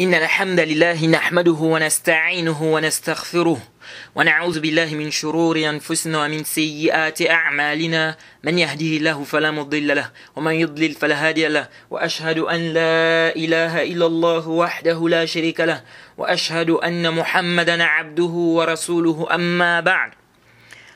إن الحمد لله نحمده ونستعينه ونستغفره ونعوذ بالله من شرور أنفسنا ومن سيئات أعمالنا من يهده الله فلا مضل له ومن يضلل فلا هادي له وأشهد أن لا إله إلا الله وحده لا شريك له وأشهد أن محمدا عبده ورسوله أما بعد.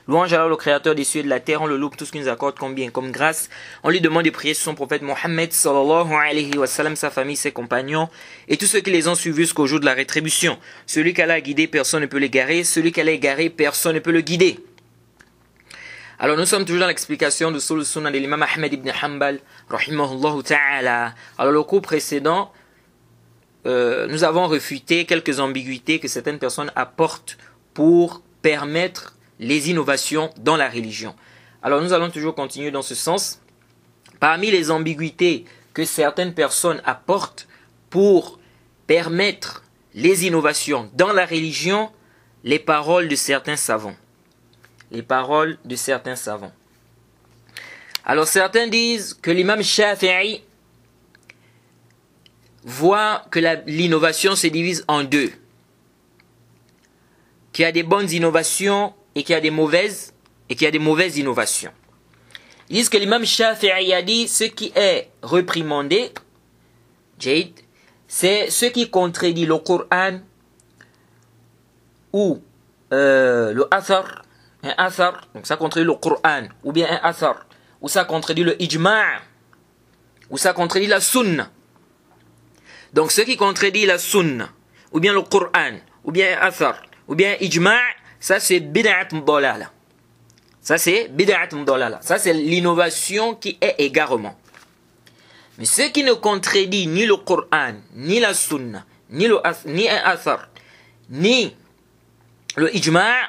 Louange alors le Créateur des cieux et de la terre, on le loue pour tout ce qu'il nous accorde comme bien, comme grâce. On lui demande de prier sur son prophète Mohammed sallallahu alayhi wa sallam, sa famille, ses compagnons et tous ceux qui les ont suivis jusqu'au jour de la rétribution. Celui qu'Allah a guidé, personne ne peut l'égarer. Celui qu'Allah a égaré, personne ne peut le guider. Alors nous sommes toujours dans l'explication de Usul Sunnah de l'imam Ahmed ibn Hanbal, rahimahullah ta'ala. Alors le cours précédent, nous avons refuté quelques ambiguïtés que certaines personnes apportent pour permettre les innovations dans la religion. Alors nous allons toujours continuer dans ce sens. Parmi les ambiguïtés que certaines personnes apportent pour permettre les innovations dans la religion, les paroles de certains savants. Les paroles de certains savants. Alors certains disent que l'imam Shafi'i voit que l'innovation se divise en deux. Qu'il y a des bonnes innovations et qu'il y a des mauvaises innovations. Ils disent que l'imam Shafi'i a dit ce qui est reprimandé, c'est ce qui contredit le Coran ou le athar, un athar, donc ça contredit le Coran, ou bien un athar, ou ça contredit le ijma', ou ça contredit la sunna. Donc ce qui contredit la sunna, ou bien le Coran, ou bien un athar, ou bien ijma', ça c'est bid'at mudallala. Ça c'est bid'at mudallala. Ça c'est l'innovation qui est égarement. Mais ce qui ne contredit ni le Coran, ni la sunna, ni un athar, ni le ijma',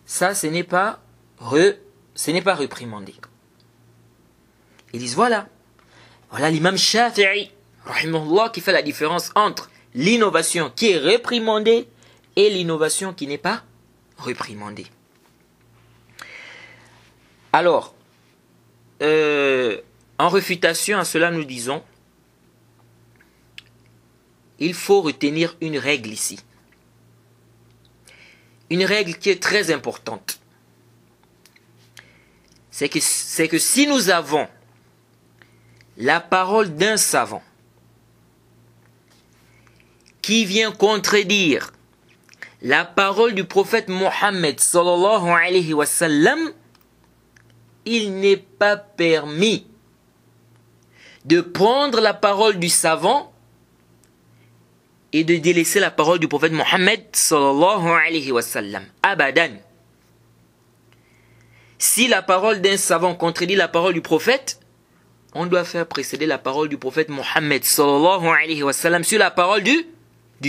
ça ce n'est pas reprimandé. Ils disent voilà l'imam Shafi'i, rahimahullah, qui fait la différence entre l'innovation qui est réprimandée et l'innovation qui n'est pas reprimandée. Alors, en réfutation à cela, nous disons, il faut retenir une règle ici. Une règle qui est très importante. C'est que si nous avons la parole d'un savant qui vient contredire la parole du prophète Mohammed sallallahu alayhi wa sallam, il n'est pas permis de prendre la parole du savant et de délaisser la parole du prophète Mohammed sallallahu alayhi wa sallam. Abadan. Si la parole d'un savant contredit la parole du prophète, on doit faire précéder la parole du prophète Mohammed sallallahu alayhi wa sallam sur la parole du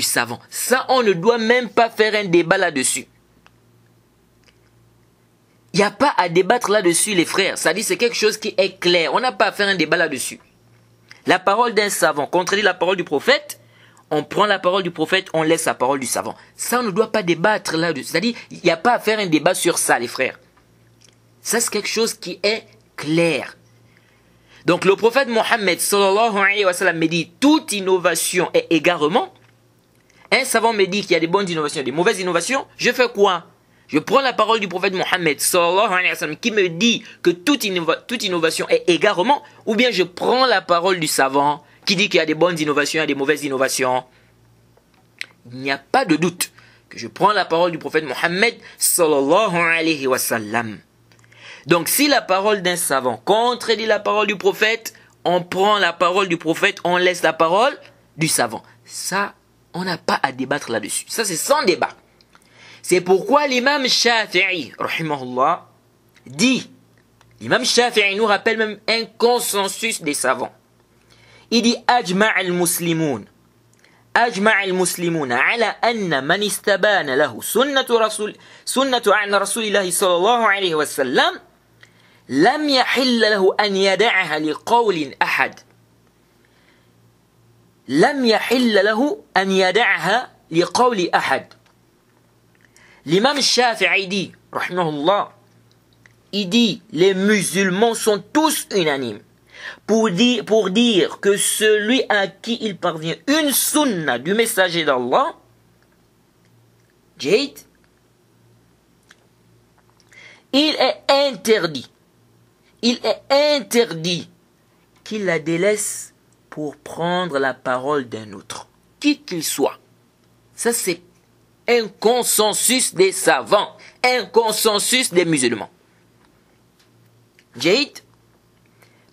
savant. Ça, on ne doit même pas faire un débat là-dessus. Il n'y a pas à débattre là-dessus, les frères. Ça dit, c'est quelque chose qui est clair. On n'a pas à faire un débat là-dessus. La parole d'un savant contredit la parole du prophète. On prend la parole du prophète, on laisse la parole du savant. Ça, on ne doit pas débattre là-dessus. C'est-à-dire, il n'y a pas à faire un débat sur ça, les frères. Ça, c'est quelque chose qui est clair. Donc, le prophète Mohammed sallallahu alayhi wa sallam me dit, toute innovation est égarement. Un savant me dit qu'il y a des bonnes innovations, des mauvaises innovations. Je fais quoi? Je prends la parole du prophète Mohammed sallallahu alayhi wa sallam qui me dit que toute innovation est égarement, ou bien je prends la parole du savant qui dit qu'il y a des bonnes innovations et des mauvaises innovations. Il n'y a pas de doute que je prends la parole du prophète Mohammed sallallahu alayhi wa sallam. Donc si la parole d'un savant contredit la parole du prophète, on prend la parole du prophète, on laisse la parole du savant. Ça, on n'a pas à débattre là-dessus. Ça, c'est sans débat. C'est pourquoi l'imam Shafi'i, rahimahullah, dit, l'imam Shafi'i nous rappelle même un consensus des savants. Il dit, أجمع المسلمون على أن من استبان له سنة عن رسول الله صلى الله عليه وسلم لم يحل له أن يدعها لقول أحد. لم يحل له أن يدعها لقول أحد. L'imam Shafi'i dit, rahimahullah, il dit, les musulmans sont tous unanimes pour dire que celui à qui il parvient une sunna du messager d'Allah, Jade, il est interdit qu'il la délaisse pour prendre la parole d'un autre, qui qu'il soit. Ça, c'est un consensus des savants, un consensus des musulmans. Jade.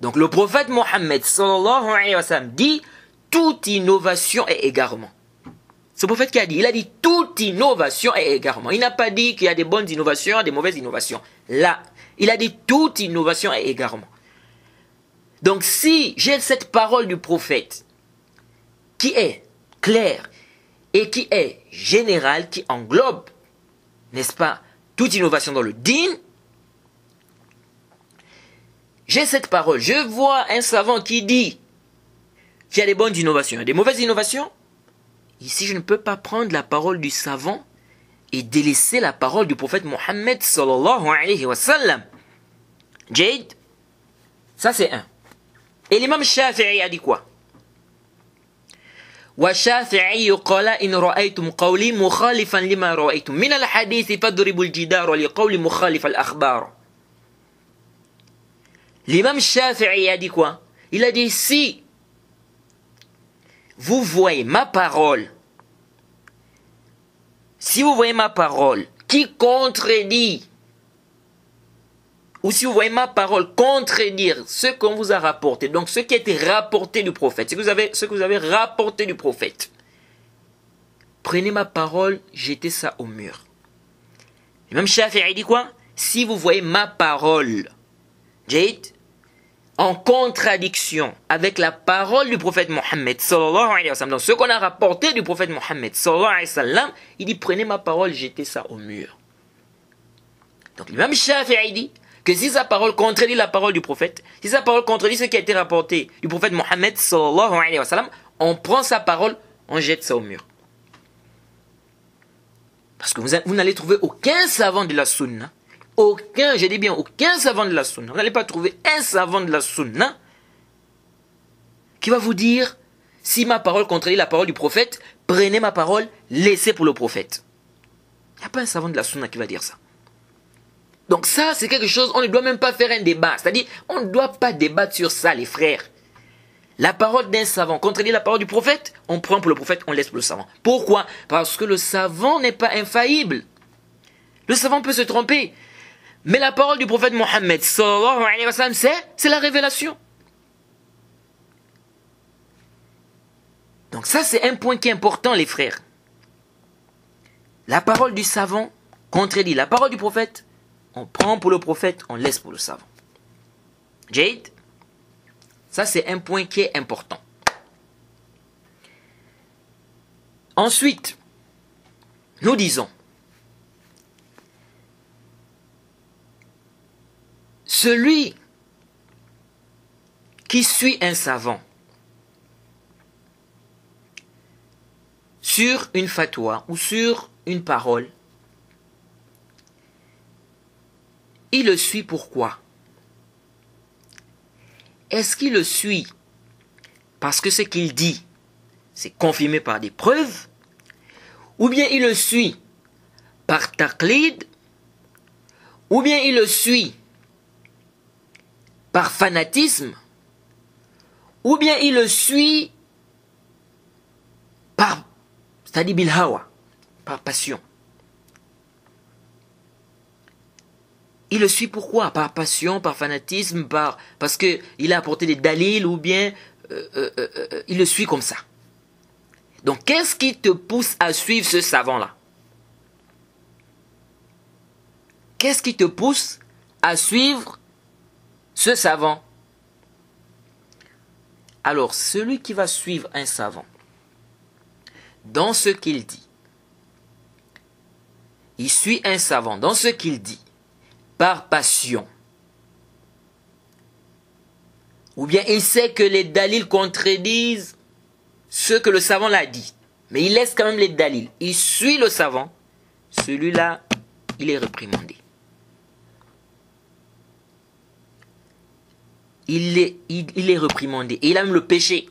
Donc le prophète Mohammed sallallahu alayhi wa sallam dit toute innovation est égarement. C'est le prophète qui a dit, il a dit toute innovation est égarement. Il n'a pas dit qu'il y a des bonnes innovations, des mauvaises innovations. Là, il a dit toute innovation est égarement. Donc si j'ai cette parole du prophète qui est claire et qui est générale, qui englobe, n'est-ce pas, toute innovation dans le dîn, j'ai cette parole, je vois un savant qui dit qu'il y a des bonnes innovations, des mauvaises innovations. Ici, je ne peux pas prendre la parole du savant et délaisser la parole du prophète Mohammed sallallahu alayhi wa sallam. Jade, ça c'est un. Et l'imam Shafi'i a dit quoi? وَالشَّافِعِيُّ قَالَ إِنْ رَأَيْتُمْ قَوْلِي مُخَالِفًا لِمَا رَأَيْتُمْ مِنَ الْحَدِيثِ فَاضْرِبُوا الْجِدَارَ لِقَوْلِ مُخَالِفَ الْأَخْبَارِ. L'imam Shafi'i a dit quoi? Il a dit, si vous voyez ma parole, qui contredit, ou si vous voyez ma parole contredire ce qu'on vous a rapporté, donc ce qui a été rapporté du prophète, ce que vous avez rapporté du prophète, prenez ma parole, jetez ça au mur. L'imam Shafi'i dit quoi? Si vous voyez ma parole, Jade, en contradiction avec la parole du prophète Mohammed sallallahu alayhi wa sallam, donc ce qu'on a rapporté du prophète Mohammed sallallahu alayhi wa sallam, il dit prenez ma parole, jetez ça au mur. Donc l'imam Shafi'i dit que si sa parole contredit la parole du prophète, si sa parole contredit ce qui a été rapporté du prophète Mohammed sallallahu alayhi wa sallam, on prend sa parole, on jette ça au mur. Parce que vous n'allez trouver aucun savant de la sunna, aucun savant de la sunna, vous n'allez pas trouver un savant de la sunna qui va vous dire, si ma parole contredit la parole du prophète, prenez ma parole, laissez pour le prophète. Il n'y a pas un savant de la sunna qui va dire ça. Donc ça, c'est quelque chose, on ne doit même pas faire un débat. C'est-à-dire, on ne doit pas débattre sur ça, les frères. La parole d'un savant contredit la parole du prophète, on prend pour le prophète, on laisse pour le savant. Pourquoi? Parce que le savant n'est pas infaillible. Le savant peut se tromper. Mais la parole du prophète Mohammed sallallahu alayhi wa sallam, c'est la révélation. Donc ça, c'est un point qui est important, les frères. La parole du savant contredit la parole du prophète, on prend pour le prophète, on laisse pour le savant. Jade, ça c'est un point qui est important. Ensuite, nous disons, celui qui suit un savant sur une fatwa ou sur une parole, il le suit pourquoi? Est-ce qu'il le suit parce que ce qu'il dit, c'est confirmé par des preuves? Ou bien il le suit par taqlid? Ou bien il le suit par fanatisme? Ou bien il le suit par, c'est-à-dire bil hawa, par passion? Il le suit pourquoi? Par passion, par fanatisme, parce qu'il a apporté des dalils, ou bien il le suit comme ça. Donc qu'est-ce qui te pousse à suivre ce savant-là? Qu'est-ce qui te pousse à suivre ce savant? Alors, celui qui va suivre un savant dans ce qu'il dit, il suit un savant dans ce qu'il dit, par passion, ou bien il sait que les dalils contredisent ce que le savant l'a dit, mais il laisse quand même les dalils, il suit le savant, celui-là, il est réprimandé. il est réprimandé. Et il a même le péché.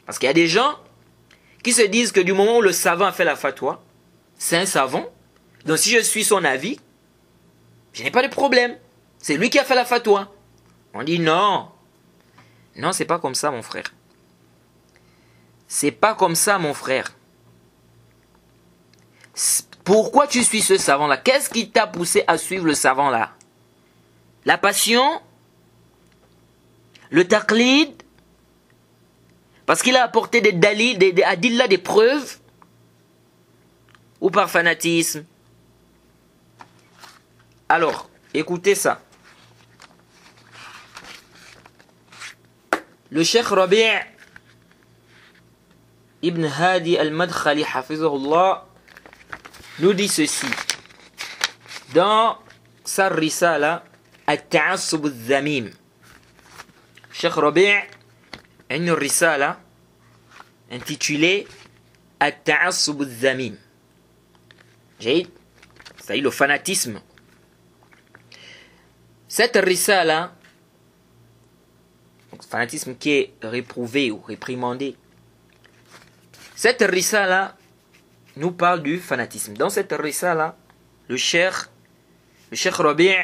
Parce qu'il y a des gens qui se disent que du moment où le savant a fait la fatwa, c'est un savant. Donc si je suis son avis, je n'ai pas de problème. C'est lui qui a fait la fatwa. On dit non. Non, c'est pas comme ça, mon frère. C'est pas comme ça, mon frère. Pourquoi tu suis ce savant-là? Qu'est-ce qui t'a poussé à suivre le savant-là? La passion? Le taqlid? Parce qu'il a apporté des dalils, des adillas, des preuves? Ou par fanatisme? Alors, écoutez ça. Le Cheikh Rabi' Ibn Hadi al-Madkhali hafizahullah nous dit ceci dans sa risala At-Ta'assub al-Zamim. Cheikh Rabi' a une risala intitulée At-Ta'assub al-Zamim. C'est-à-dire le fanatisme. Cette risala, le fanatisme qui est réprouvé ou réprimandé, cette risala nous parle du fanatisme. Dans cette risala, le Cheikh Rabi'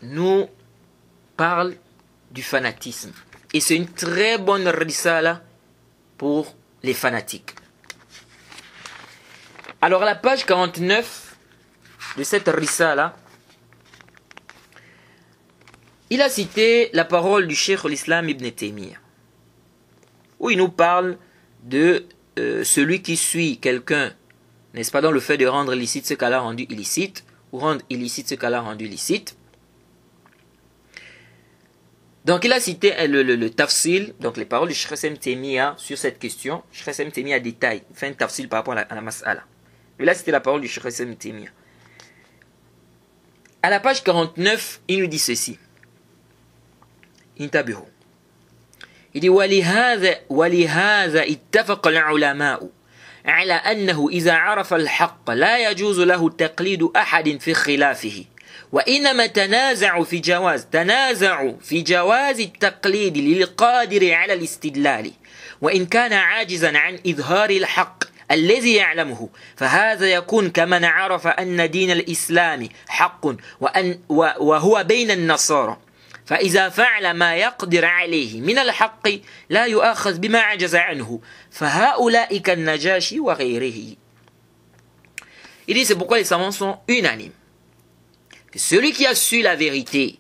nous parle du fanatisme. Et c'est une très bonne risala pour les fanatiques. Alors à la page 49 de cette risala, il a cité la parole du Cheikh l'Islam Ibn Taymiyyah, où il nous parle de celui qui suit quelqu'un, n'est-ce pas, dans le fait de rendre licite ce qu'Allah a rendu illicite, ou rendre illicite ce qu'Allah a rendu licite. Donc il a cité le tafsil, donc les paroles du Cheikh Ibn Taymiyyah sur cette question. Cheikh Ibn Taymiyyah détaille, fait un tafsil par rapport à la mas'ala. Mais là c'était la parole du Cheikh Ibn Taymiyyah. À la page 49, il nous dit ceci. انتبهوا. ولهذا اتفق العلماء على أنه إذا عرف الحق لا يجوز له تقليد أحد في خلافه وإنما تنازعوا في جواز التقليد للقادر على الاستدلال وإن كان عاجزا عن إظهار الحق الذي يعلمه فهذا يكون كمن عرف أن دين الإسلام حق وهو بين النصارى فإذا فعل ما يقدر عليه من الحق لا يؤاخذ بما عجز عنه فهؤلاء كالنجاشي وغيره. Il dit c'est pourquoi les savants sont unanimes. Que celui qui a su la vérité,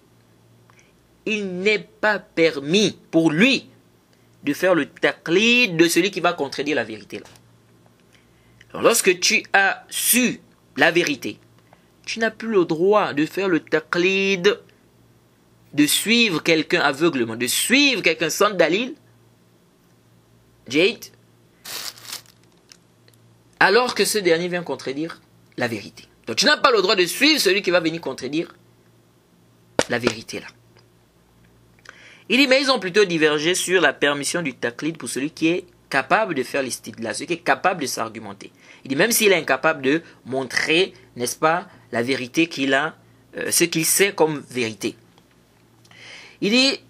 il n'est pas permis pour lui de faire le taqlid de celui qui va contredire la vérité. Alors, lorsque tu as su la vérité, tu n'as plus le droit de faire le taqlid, de suivre quelqu'un aveuglement, de suivre quelqu'un sans dalil, Jade, alors que ce dernier vient contredire la vérité. Donc tu n'as pas le droit de suivre celui qui va venir contredire la vérité là. Il dit, mais ils ont plutôt divergé sur la permission du taqlid pour celui qui est capable de faire l'istidla, celui qui est capable de s'argumenter. Il dit, même s'il est incapable de montrer, n'est-ce pas, la vérité qu'il a, ce qu'il sait comme vérité. Il dit,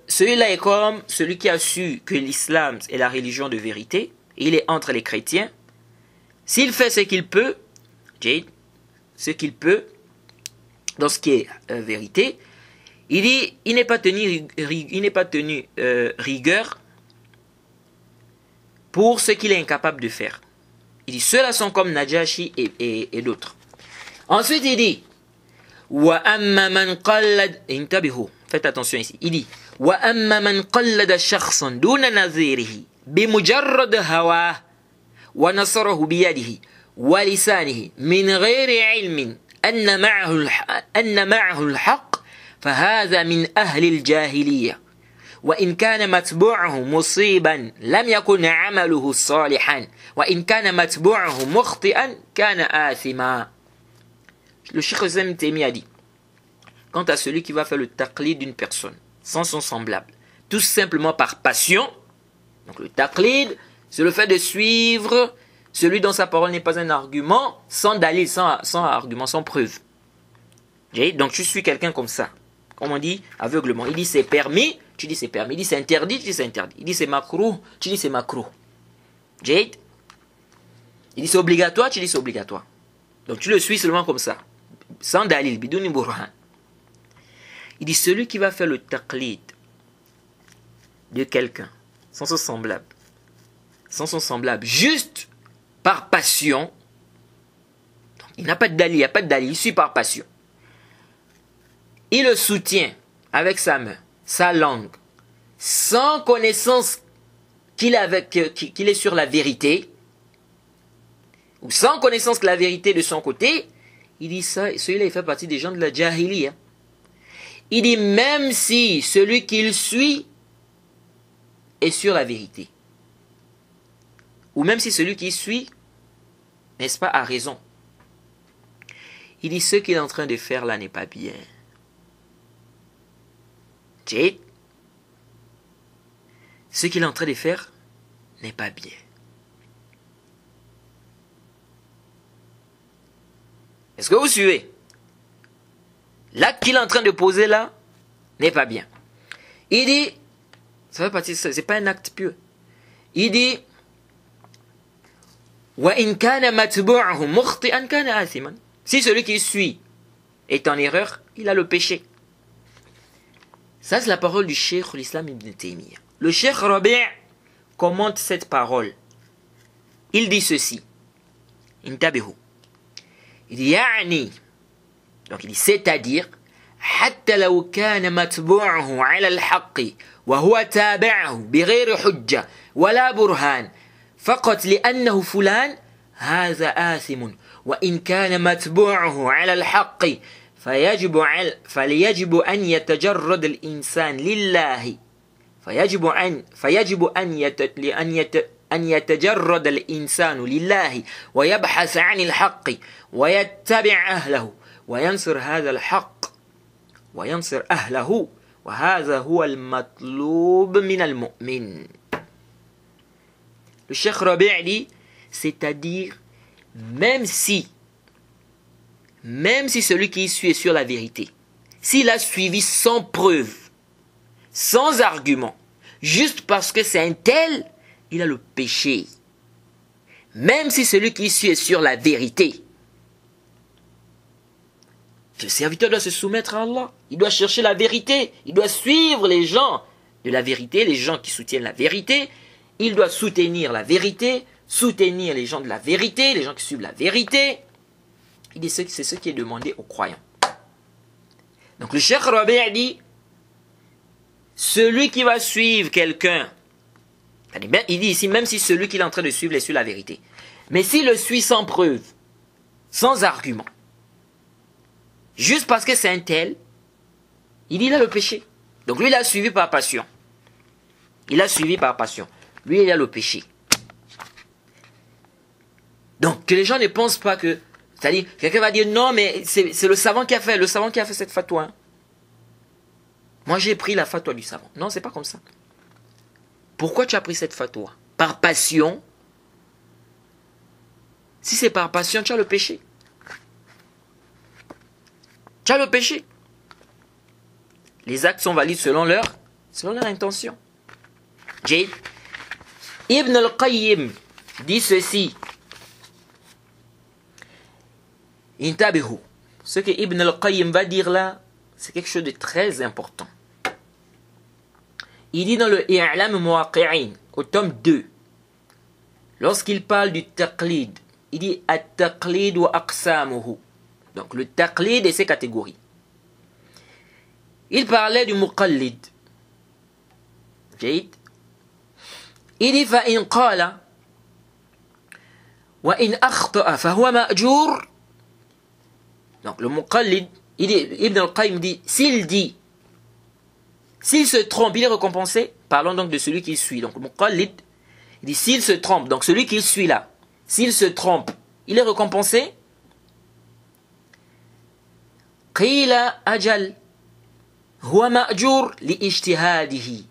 celui-là est comme celui qui a su que l'islam est la religion de vérité, et il est entre les chrétiens. S'il fait ce qu'il peut, dans ce qui est vérité, il dit, il n'est pas tenu rigueur pour ce qu'il est incapable de faire. Il dit, ceux-là sont comme Najashi et d'autres. Ensuite, il dit, وَأَمَّا مَنْ قَلَّدْ انتبهوا. Faites attention ici. Il dit وَأَمَّا مَنْ قَلَّدَ شَخْصًا دُونَ نَظِيرِهِ بِمُجَرَّدِ هَوَاهُ وَنَصَرَهُ بِيَدِهِ وَلِسَانِهِ مِنْ غَيْرِ عِلْمٍ أَنَّ مَعَهُ الْحَقِّ فَهَذَا مِنْ أَهْلِ الْجَاهِلِيَّةِ وَإِنْ كَانَ مَتْبُوعُهُ مُصِيبًا لَمْ يَكُنْ عَمَلُهُ صَالِحًا وَإِنْ كَانَ مَتْبُوعُهُ مُخْطِئًا كَانَ آثِمًا. Le Cheikh Ibn Taymiyyah a dit, quant à celui qui va faire le taqlid d'une personne sans son semblable, tout simplement par passion, donc le taqlid, c'est le fait de suivre celui dont sa parole n'est pas un argument, sans dalil, sans argument, sans preuve. Donc tu suis quelqu'un comme ça. Comme on dit, aveuglement. Il dit c'est permis, tu dis c'est permis. Il dit c'est interdit, tu dis c'est interdit. Il dit c'est makruh, tu dis c'est makruh. Il dit c'est obligatoire, tu dis c'est obligatoire. Donc tu le suis seulement comme ça. Sans dalil, bidouni burhan. Il dit celui qui va faire le taqlid de quelqu'un, sans son semblable, juste par passion. Donc, il n'a pas de dalil, il n'y a pas de dalil, il suit par passion. Il le soutient avec sa main, sa langue, sans connaissance qu'il est sur la vérité, ou sans connaissance que la vérité de son côté. Il dit ça, celui-là il fait partie des gens de la jahiliya. Il dit même si celui qu'il suit est sur la vérité, ou même si celui qui suit, n'est-ce pas, a raison. Il dit ce qu'il est en train de faire là n'est pas bien. Ce qu'il est en train de faire n'est pas bien. Est-ce que vous suivez? L'acte qu'il est en train de poser là n'est pas bien. Il dit, ça fait partie de ça, c'est pas un acte pieux. Il dit, si celui qui suit est en erreur, il a le péché. Ça, c'est la parole du Cheikh l'Islam Ibn Taymiyyah. Le Cheikh Rabi' commente cette parole. Il dit ceci. Intabihu. Il dit, ya'ni. Donc il dit, c'est-à-dire, حتى لو كان متبوعه على الحق وهو تابعه بغير حجة ولا برهان فقط لأنه فلان هذا آثم وإن كان متبوعه على الحق فليجب أن يتجرد الإنسان لله فيجب أن يتجرد الإنسان لله ويبحث عن الحق ويتبع أهله وينصر هذا الحق وينصر أهله وهذا هو المطلوب من المؤمن. Le Cheikh Rabi' dit, c'est-à-dire même si celui qui suit est sur la vérité, s'il a suivi sans preuve, sans argument, juste parce que c'est un tel, il a le péché. Même si celui qui suit est sur la vérité. Le serviteur doit se soumettre à Allah. Il doit chercher la vérité. Il doit suivre les gens de la vérité, les gens qui soutiennent la vérité. Il doit soutenir la vérité, soutenir les gens de la vérité, les gens qui suivent la vérité. Il dit c'est ce qui est demandé aux croyants. Donc le Cheikh Rabi' dit, celui qui va suivre quelqu'un, il dit ici, même si celui qu'il est en train de suivre est sur la vérité, mais s'il le suit sans preuve, sans argument, juste parce que c'est un tel, il dit il a le péché. Donc lui il a suivi par passion. Il a suivi par passion. Lui il a le péché. Donc que les gens ne pensent pas que, c'est-à-dire quelqu'un va dire non mais c'est le savant qui a fait, cette fatwa. Moi j'ai pris la fatwa du savant. Non, c'est pas comme ça. Pourquoi tu as pris cette fatwa? Par passion. Si c'est par passion, tu as le péché. Tu as le péché. Les actes sont valides selon leur intention. Ibn al-Qayyim dit ceci. Intabihu. Ce que Ibn al-Qayyim va dire là, c'est quelque chose de très important. Il dit dans le I'lam Muwaqqi'in, au tome 2, lorsqu'il parle du taqlid, il dit at-taqlid wa aqsamuhu. Donc le taqlid et ses catégories. Il parlait du muqallid. Il dit فَإِنْ قَالَ وَإِنْ أَخْطَأَ فَهُوَ مَأْجُورٌ. Donc le muqallid, Ibn al-Qayyim dit, s'il se trompe, il est récompensé. Parlons donc de celui qui suit. Donc le muqallid, il dit s'il se trompe, donc celui qui suit là, s'il se trompe, il est récompensé. قيل أجل هو مأجور لاجتهاده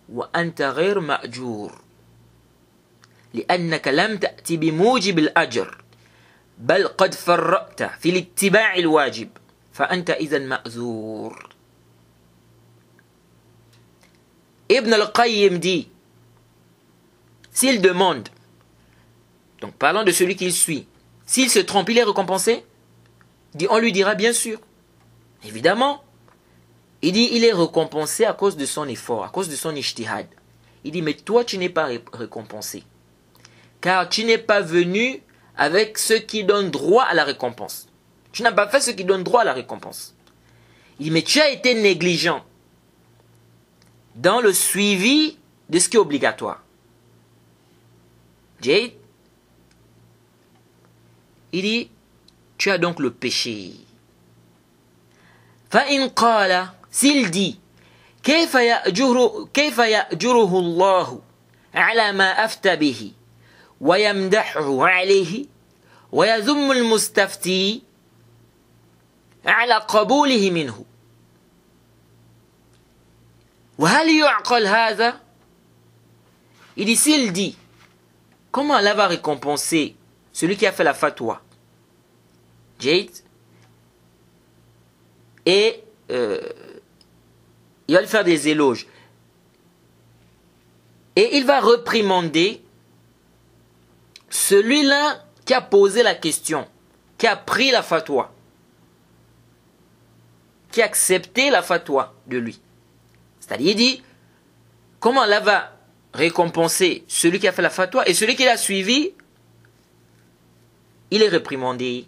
وأنت غير مأجور لأنك لم تأتي بموجب الأجر بل قد فرقت في الاتباع الواجب فأنت إذا مأزور. Ibn al-Qayyim dit, s'il demande, donc parlant de celui qu'il suit, s'il se trompe, il est récompensé? Il dit, on lui dira bien sûr. Évidemment. Il dit, il est récompensé à cause de son effort, à cause de son ijtihad. Il dit, mais toi, tu n'es pas récompensé. Car tu n'es pas venu avec ce qui donne droit à la récompense. Tu n'as pas fait ce qui donne droit à la récompense. Il dit, mais tu as été négligent dans le suivi de ce qui est obligatoire. Jade, il dit, tu as donc le péché. فَإِنْ قَالَ, s'il dit, كيف يأجره الله على ما أفتى به ويمدحه عليه ويذم المستفتي على قبوله منه وهل يعقل هذا. Il dit, s'il dit, comment Allah va récompenser celui qui a fait la fatwa, Jade, et il va lui faire des éloges, et il va réprimander celui-là qui a posé la question, qui a pris la fatwa, qui a accepté la fatwa de lui. C'est-à-dire, il dit, comment Allah va récompenser celui qui a fait la fatwa et celui qui l'a suivi, il est réprimandé.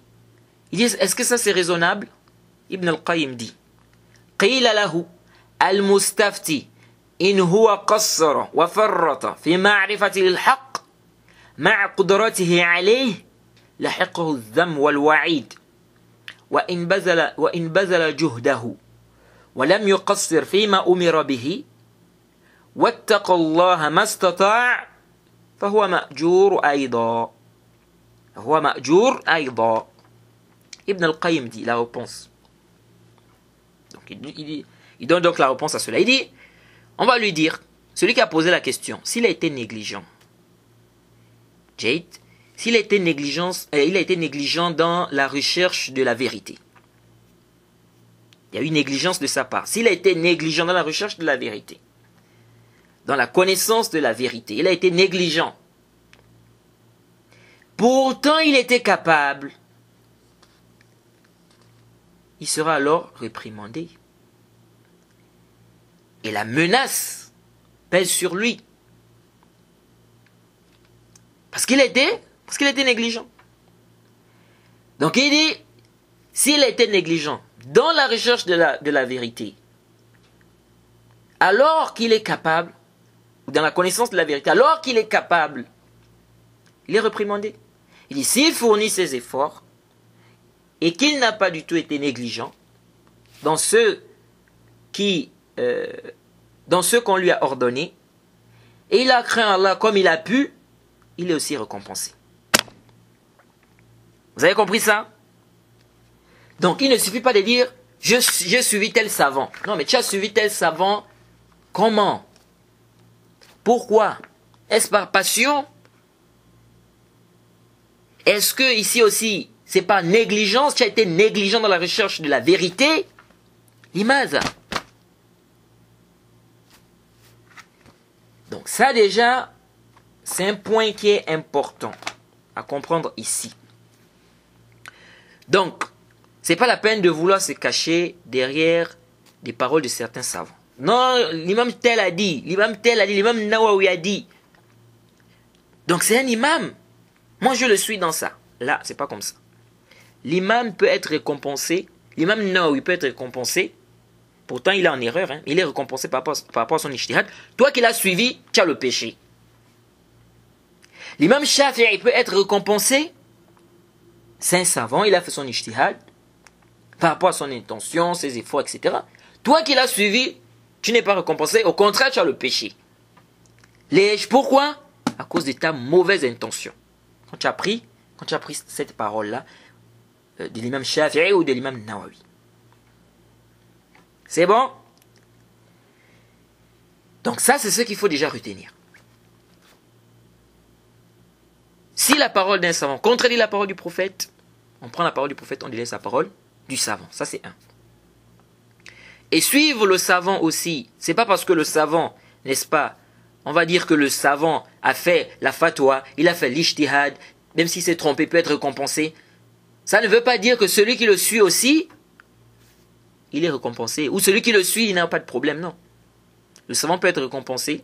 Il dit, est-ce que ça c'est raisonnable? Ibn al-Qayyim dit, قيل له المستفتي إن هو قصر وفرط في معرفة الحق مع قدرته عليه لحقه الذم والوعيد وإن بذل جهده ولم يقصر فيما أمر به واتقى الله ما استطاع فهو مأجور أيضا. هو مأجور أيضا. Ibn al-Qayyim dit la réponse. Donc il donne donc la réponse à cela. Il dit, on va lui dire, celui qui a posé la question, s'il a été négligent, Jade, s'il a été négligent, il a été négligent dans la recherche de la vérité. Il y a eu négligence de sa part. S'il a été négligent dans la recherche de la vérité, dans la connaissance de la vérité, il a été négligent. Pourtant, il était capable. Il sera alors réprimandé. Et la menace pèse sur lui. Parce qu'il était négligent. Donc il dit, s'il a été négligent dans la recherche de la vérité, alors qu'il est capable, ou dans la connaissance de la vérité, alors qu'il est capable, il est réprimandé. Il dit, s'il fournit ses efforts, et qu'il n'a pas du tout été négligent dans ce qu'on lui a ordonné, et il a craint Allah comme il a pu, il est aussi récompensé. Vous avez compris ça? Donc il ne suffit pas de dire, j'ai suivi tel savant. Non, mais tu as suivi tel savant, comment? Pourquoi? Est-ce par passion? Est-ce que ici aussi, c'est par négligence, tu as été négligent dans la recherche de la vérité? Limaza. Donc ça déjà, c'est un point qui est important à comprendre ici. Donc, c'est pas la peine de vouloir se cacher derrière des paroles de certains savants. Non, l'imam tel a dit, l'imam Nawawi a dit. Donc c'est un imam. Moi je le suis dans ça. Là, c'est pas comme ça. L'imam peut être récompensé, l'imam Nawawi peut être récompensé, pourtant il est en erreur, hein. Il est récompensé par rapport à son ijtihad. Toi qui l'as suivi, tu as le péché. L'imam Shafi'i peut être récompensé, c'est un savant, il a fait son ijtihad, par rapport à son intention, ses efforts, etc. Toi qui l'as suivi, tu n'es pas récompensé, au contraire tu as le péché. Pourquoi? À cause de ta mauvaise intention. Quand tu as pris cette parole-là, de l'imam Shafi'i ou de l'imam Nawawi. C'est bon? Donc ça, c'est ce qu'il faut déjà retenir. Si la parole d'un savant contredit la parole du prophète, on prend la parole du prophète, on délaisse sa parole. du savant. Ça, c'est un. Et suivre le savant aussi, c'est pas parce que le savant, n'est-ce pas, on va dire que le savant a fait la fatwa, il a fait l'ijtihad, même s'il s'est trompé, peut être récompensé. Ça ne veut pas dire que celui qui le suit aussi, il est récompensé. Ou celui qui le suit, il n'a pas de problème, non. Le savant peut être récompensé,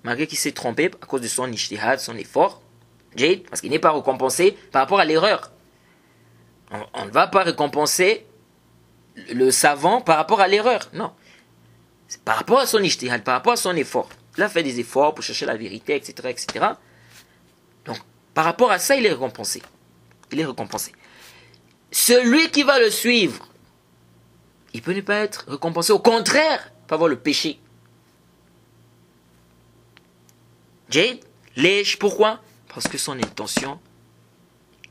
malgré qu'il s'est trompé à cause de son ijtihad, son effort, parce qu'il n'est pas récompensé par rapport à l'erreur. On ne va pas récompenser le savant par rapport à l'erreur, non. C'est par rapport à son ijtihad, par rapport à son effort. Il a fait des efforts pour chercher la vérité, etc., etc. Donc, par rapport à ça, il est récompensé. Il est récompensé. Celui qui va le suivre, il peut ne pas être récompensé. Au contraire, il peut avoir le péché. Jade, lèche, pourquoi? Parce que son intention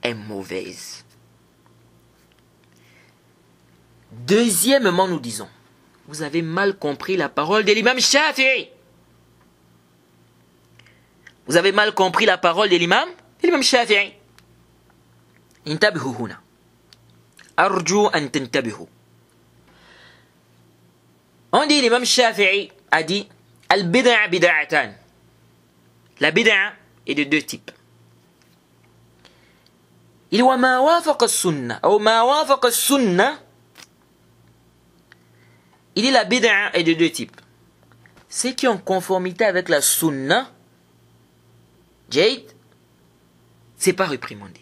est mauvaise. Deuxièmement, nous disons, vous avez mal compris la parole de l'imam Shafi'i. Vous avez mal compris la parole de l'imam Shafi'i. Intabihu huna. Arju an tantabihu. On dit l'imam Shafi'i a dit al-bid'a bid'atan. La bid'a est de deux types. Il wa ma wafaqa as-sunnah ou ma wafaqa as-sunnah. Il dit la bid'a est de deux types. Ceux qui ont en conformité avec la sunna, Jade, c'est pas réprimandé.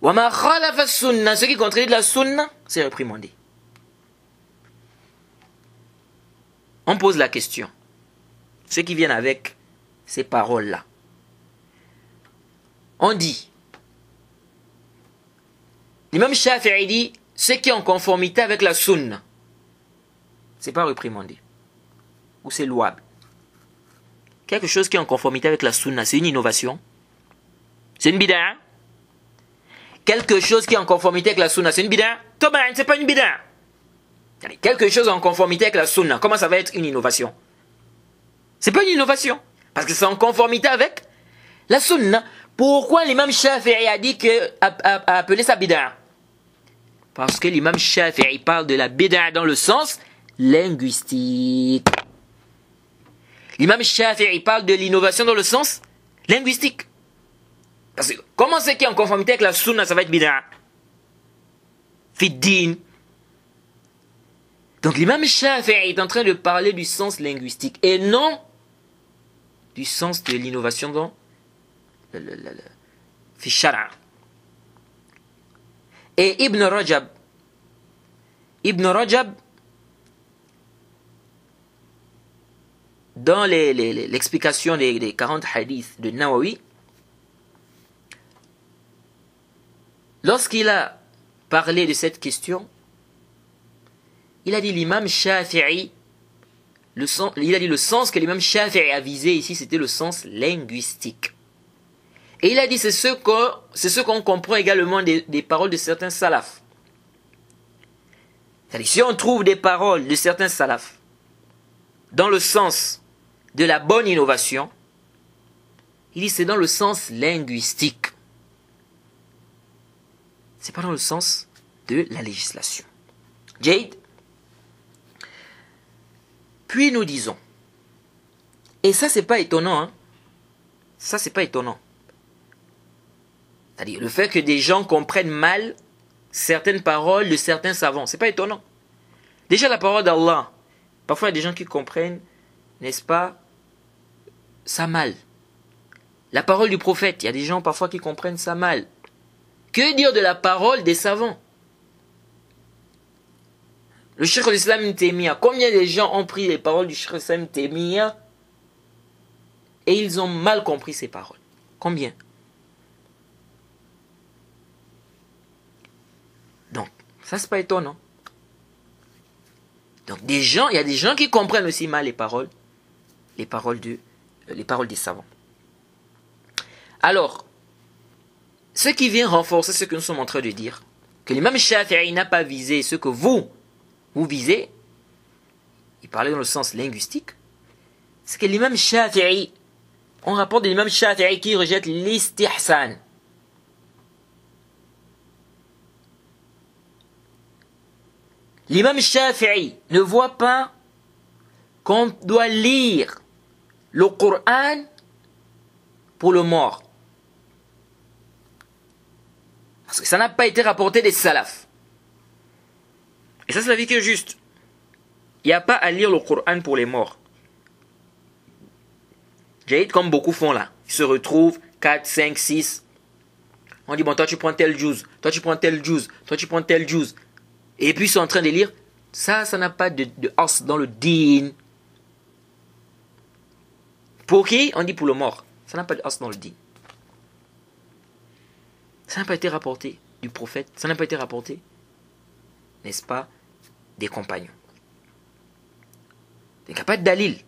Wa ma khalafa as-sunnah, ceux qui contredisent la sunna, c'est réprimandé. On pose la question. Ceux qui viennent avec ces paroles-là. On dit, l'imam Shafi'i dit, ceux qui sont en conformité avec la sunna, c'est pas réprimandé. Ou c'est louable. Quelque chose qui est en conformité avec la sunna, c'est une innovation. C'est une bid'a. Quelque chose qui est en conformité avec la sunna, c'est une bid'a. Toba, c'est pas une bid'a. Quelque chose en conformité avec la sunna, comment ça va être une innovation? C'est pas une innovation. Parce que c'est en conformité avec la sunna. Pourquoi l'imam Shafi'i a dit a appelé ça bid'a? Parce que l'imam Shafi'i parle de la bid'a dans le sens linguistique. L'imam Shafi'i parle de l'innovation dans le sens linguistique. Parce que comment c'est qui est en conformité avec la sunna, ça va être bid'a? Fiddin. Donc l'imam Shafi'i est en train de parler du sens linguistique et non du sens de l'innovation dans fi shara. Et Ibn Rajab, dans l'explication des 40 hadiths de Nawawi, lorsqu'il a parlé de cette question, il a dit l'imam Shafi'i, il a dit le sens que l'imam Shafi'i a visé ici, c'était le sens linguistique. Et il a dit c'est ce qu'on comprend également des paroles de certains salafs. C'est-à-dire si on trouve des paroles de certains salafs dans le sens de la bonne innovation, il dit c'est dans le sens linguistique. C'est pas dans le sens de la législation. Jade. Puis nous disons, et ça c'est pas étonnant, hein? Ça c'est pas étonnant. C'est-à-dire le fait que des gens comprennent mal certaines paroles de certains savants, c'est pas étonnant. Déjà la parole d'Allah, parfois il y a des gens qui comprennent, n'est-ce pas, ça mal. La parole du prophète, il y a des gens parfois qui comprennent ça mal. Que dire de la parole des savants? Le Cheikh al-Islam Ibn Taymiyyah, combien de gens ont pris les paroles du Cheikh al-Islam Ibn Taymiyyah et ils ont mal compris ces paroles? Combien? Donc, ça c'est pas étonnant. Donc il y a des gens qui comprennent aussi mal les paroles des savants. Alors, ce qui vient renforcer ce que nous sommes en train de dire, que l'imam Shafi'i n'a pas visé ce que vous visez, il parlait dans le sens linguistique, c'est que l'imam Shafi'i, on rapporte de l'imam Shafi'i qui rejette l'istihsan. L'imam Shafi'i ne voit pas qu'on doit lire le Coran pour le mort. Parce que ça n'a pas été rapporté des salafs. Et ça, c'est l'avis qui est juste. Il n'y a pas à lire le Coran pour les morts. J'ai dit comme beaucoup font là. Ils se retrouvent 4, 5, 6. On dit, bon, toi tu prends tel juz, toi tu prends tel juz, toi tu prends tel juz. Et puis ils sont en train de lire. Ça n'a pas de os dans le din. Pour qui? On dit pour le mort. Ça n'a pas de os dans le din. Ça n'a pas été rapporté du prophète. Ça n'a pas été rapporté, n'est-ce pas, des compagnons. Donc il n'y a pas de dalil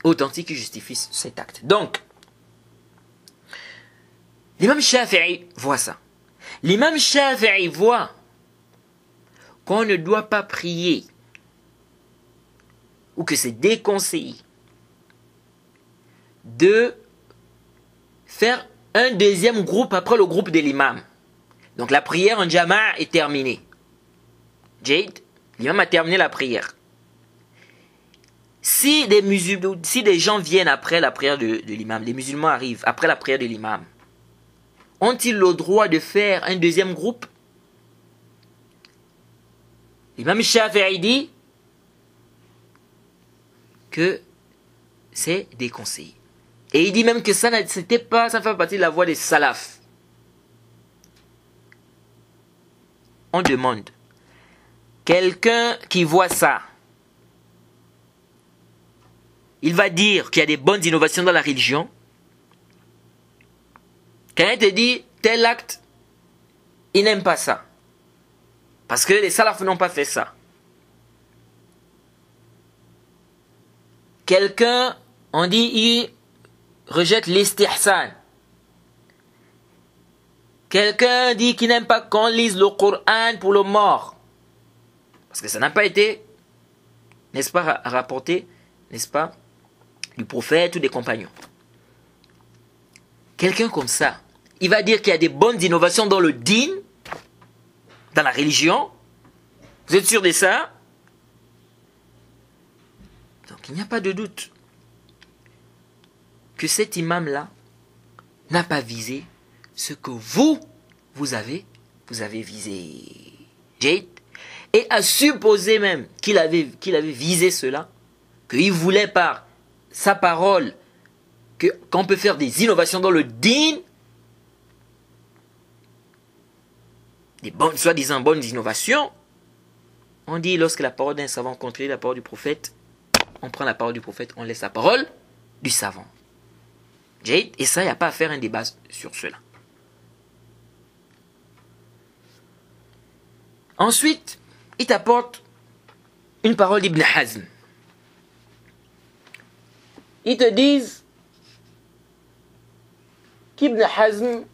authentique qui justifie cet acte. Donc, l'imam Shafi'i voit ça. L'imam Shafi'i voit qu'on ne doit pas prier ou que c'est déconseillé de faire un deuxième groupe après le groupe de l'imam. Donc la prière en jama'a est terminée. Jade, l'imam a terminé la prière. Si des gens viennent après la prière de l'imam, les musulmans arrivent après la prière de l'imam, ont-ils le droit de faire un deuxième groupe? L'imam Shafi'i dit que c'est déconseillé. Et il dit même que ça ne fait pas partie de la voie des salafs. On demande, quelqu'un qui voit ça, il va dire qu'il y a des bonnes innovations dans la religion. Quelqu'un te dit, tel acte, il n'aime pas ça. Parce que les salafs n'ont pas fait ça. Quelqu'un, on dit, il rejette l'istihsan. Quelqu'un dit qu'il n'aime pas qu'on lise le Coran pour le mort. Parce que ça n'a pas été, n'est-ce pas, rapporté, n'est-ce pas, du prophète ou des compagnons. Quelqu'un comme ça, il va dire qu'il y a des bonnes innovations dans le din, dans la religion. Vous êtes sûr de ça? Donc il n'y a pas de doute que cet imam-là n'a pas visé ce que vous avez visé. Jade. Et à supposer même qu'il avait visé cela, qu'il voulait par sa parole qu'on peut faire des innovations dans le din, des bonnes, soi-disant bonnes innovations. On dit lorsque la parole d'un savant contredit la parole du prophète, on prend la parole du prophète, on laisse la parole du savant. Et ça, il n'y a pas à faire un débat sur cela. Ensuite, il t'apporte une parole d'Ibn Hazm. Ils te disent qu'Ibn Hazm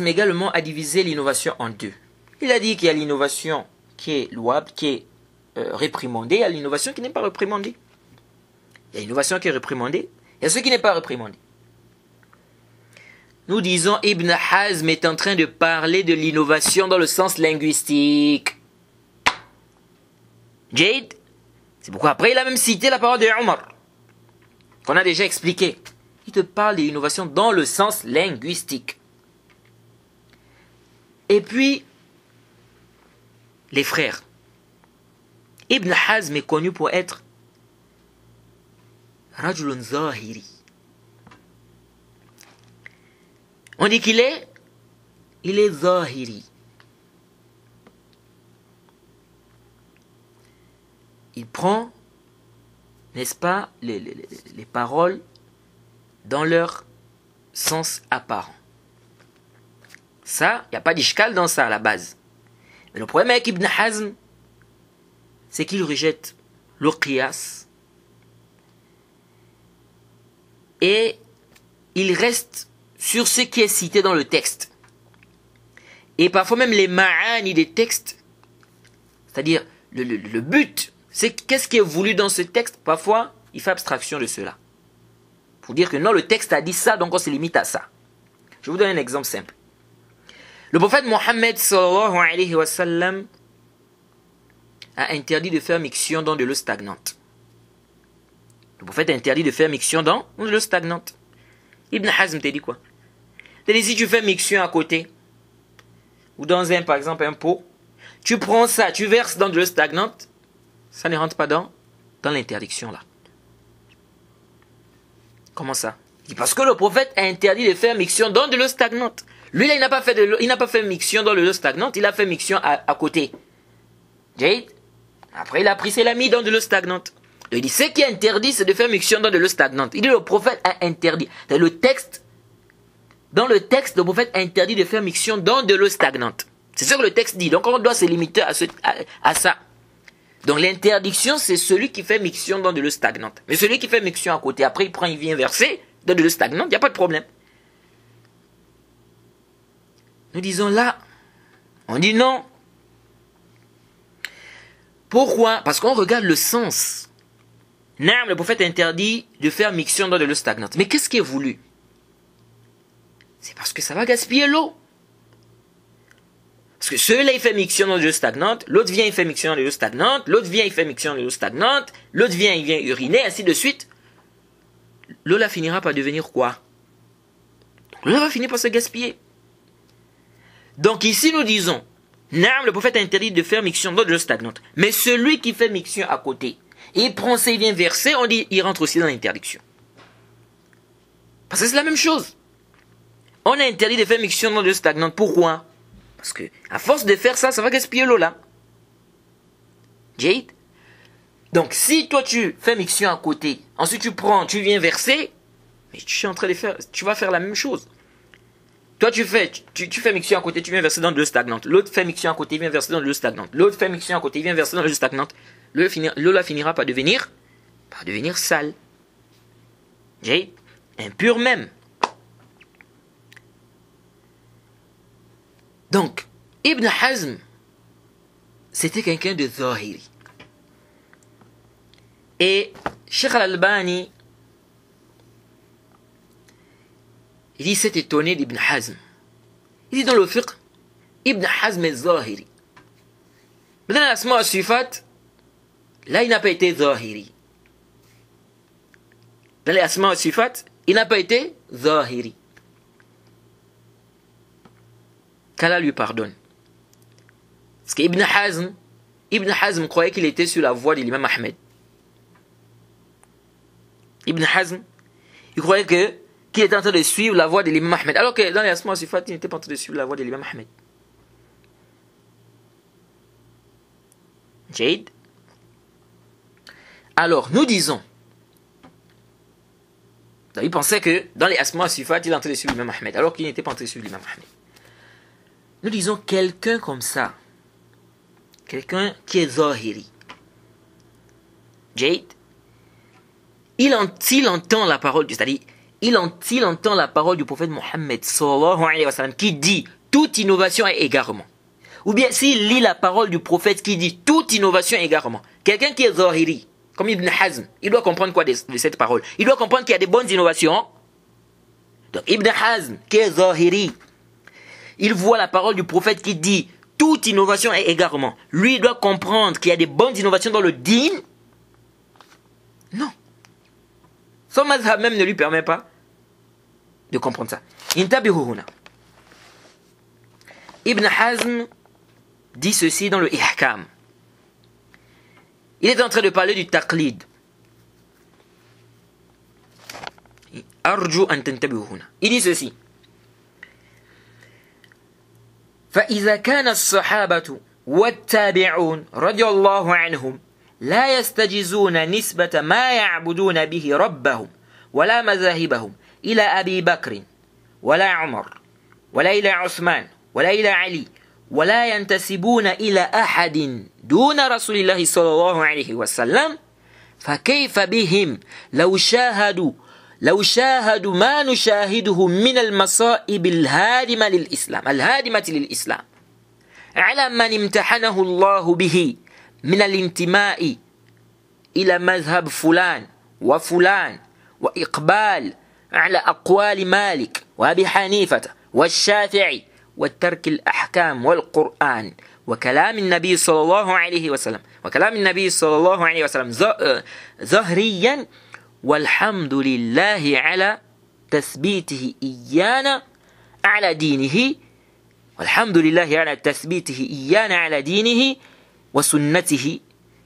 également a divisé l'innovation en deux. Il a dit qu'il y a l'innovation qui est louable, qui est réprimandée, il y a l'innovation qui n'est pas réprimandée. Il y a l'innovation qui est réprimandée, il y a ce qui n'est pas réprimandé. Nous disons Ibn Hazm est en train de parler de l'innovation dans le sens linguistique. Jade, c'est pourquoi après il a même cité la parole de Omar, qu'on a déjà expliqué. Il te parle de l'innovation dans le sens linguistique. Et puis, les frères. Ibn Hazm est connu pour être Rajulun Zahiri. On dit qu'il est Zahiri. Il prend, n'est-ce pas, les paroles dans leur sens apparent. Ça, il n'y a pas d'ishkal dans ça à la base. Mais le problème avec Ibn Hazm, c'est qu'il rejette le qiyas et il reste sur ce qui est cité dans le texte. Et parfois même les ma'ani des textes, c'est-à-dire le but, c'est qu'est-ce qui est voulu dans ce texte. Parfois, il fait abstraction de cela. Pour dire que non, le texte a dit ça, donc on se limite à ça. Je vous donne un exemple simple. Le prophète Mohammed sallallahu alayhi wa sallam a interdit de faire miction dans de l'eau stagnante. Le prophète a interdit de faire miction dans de l'eau stagnante. Ibn Hazm t'a dit quoi? T'as dit si tu fais miction à côté, ou dans par exemple un pot, tu prends ça, tu verses dans de l'eau stagnante, ça ne rentre pas dans l'interdiction là. Comment ça? Il dit parce que le prophète a interdit de faire miction dans de l'eau stagnante. Lui là, il n'a pas fait miction dans de l'eau stagnante, il a fait miction à côté. Jade? Après il a pris, il l'a mis dans de l'eau stagnante. Il dit ce qui est interdit, c'est de faire miction dans de l'eau stagnante. Il dit le prophète a interdit. Dans le texte, le prophète a interdit de faire miction dans de l'eau stagnante. C'est ce que le texte dit. Donc on doit se limiter à ça. Donc l'interdiction, c'est celui qui fait miction dans de l'eau stagnante. Mais celui qui fait miction à côté, après il vient verser dans de l'eau stagnante, il n'y a pas de problème. Nous disons là, on dit non. Pourquoi? Parce qu'on regarde le sens. Naam, le prophète interdit de faire miction dans de l'eau stagnante. Mais qu'est-ce qui est voulu? C'est parce que ça va gaspiller l'eau. Parce que celui-là, il fait miction dans de l'eau stagnante, l'autre vient, il fait miction dans de l'eau stagnante, l'autre vient, il fait miction dans de l'eau stagnante, l'autre vient, il vient uriner, ainsi de suite. L'eau là finira par devenir quoi? L'eau va finir par se gaspiller. Donc ici, nous disons, naam, le prophète a interdit de faire miction dans de l'eau stagnante. Mais celui qui fait miction à côté, il prend ça, il vient verser, on dit, il rentre aussi dans l'interdiction. Parce que c'est la même chose. On a interdit de faire miction dans de l'eau stagnante. Pourquoi? Parce que, à force de faire ça, ça va gaspiller l'eau là. Jade? Donc, si toi tu fais miction à côté, ensuite tu prends, tu viens verser, mais tu es en train de faire, tu vas faire la même chose. Toi tu fais miction à côté, tu viens verser dans de l'eau stagnante. L'autre fait miction à côté, il vient verser dans de l'eau stagnante. L'autre fait miction à côté, il vient verser dans de l'eau stagnante. L'eau là finira par devenir sale. Jade? Impur même. Donc, Ibn Hazm, c'était quelqu'un de Zahiri. Et Cheikh Al-Albani, il s'est étonné d'Ibn Hazm. Il dit dans le fiqh, Ibn Hazm est Zahiri. Mais dans l'asma al-sifat, là il n'a pas été Zahiri. Dans l'asma al-sifat, il n'a pas été Zahiri. qu'Allah lui pardonne. Parce qu'Ibn Hazm croyait qu'il était sur la voie de l'imam Ahmed. Ibn Hazm, il croyait qu'il était en train de suivre la voie de l'imam Ahmed. Alors que dans les Asma Sifat, il n'était pas en train de suivre la voie de l'imam Ahmed. Jade. Alors, nous disons, il pensait que dans les Asma Sifat, il est en train de suivre l'imam Ahmed, alors qu'il n'était pas en train de suivre l'imam Ahmed. Nous disons, quelqu'un comme ça, quelqu'un qui est Zahiri, Jade, il entend la parole, c'est-à-dire, il entend la parole du prophète Mohammed sallallahu alayhi wa sallam qui dit toute innovation est égarement. Ou bien s'il lit la parole du prophète qui dit toute innovation est égarement. Quelqu'un qui est Zahiri, comme Ibn Hazm, il doit comprendre quoi de cette parole? Il doit comprendre qu'il y a des bonnes innovations. Donc Ibn Hazm, qui est Zahiri, il voit la parole du prophète qui dit toute innovation est égarement. Lui, il doit comprendre qu'il y a des bonnes innovations dans le din. Non. Son mazhab même ne lui permet pas de comprendre ça. Intabihuhuna. Ibn Hazm dit ceci dans le Ihkam. Il est en train de parler du taqlid. Arju an tantabihuhuna. Il dit ceci. فإذا كان الصحابة والتابعون رضي الله عنهم لا يستجيزون نسبة ما يعبدون به ربهم ولا مذاهبهم إلى أبي بكر ولا عمر ولا إلى عثمان ولا إلى علي ولا ينتسبون إلى أحد دون رسول الله صلى الله عليه وسلم فكيف بهم لو شاهدوا ما نشاهده من المصائب الهادمة للإسلام على من امتحنه الله به من الانتماء إلى مذهب فلان وفلان وإقبال على أقوال مالك وأبي حنيفة والشافعي وترك الأحكام والقرآن وكلام النبي صلى الله عليه وسلم ظهريا والحمد لله على تثبيته إيانا على دينه على دينه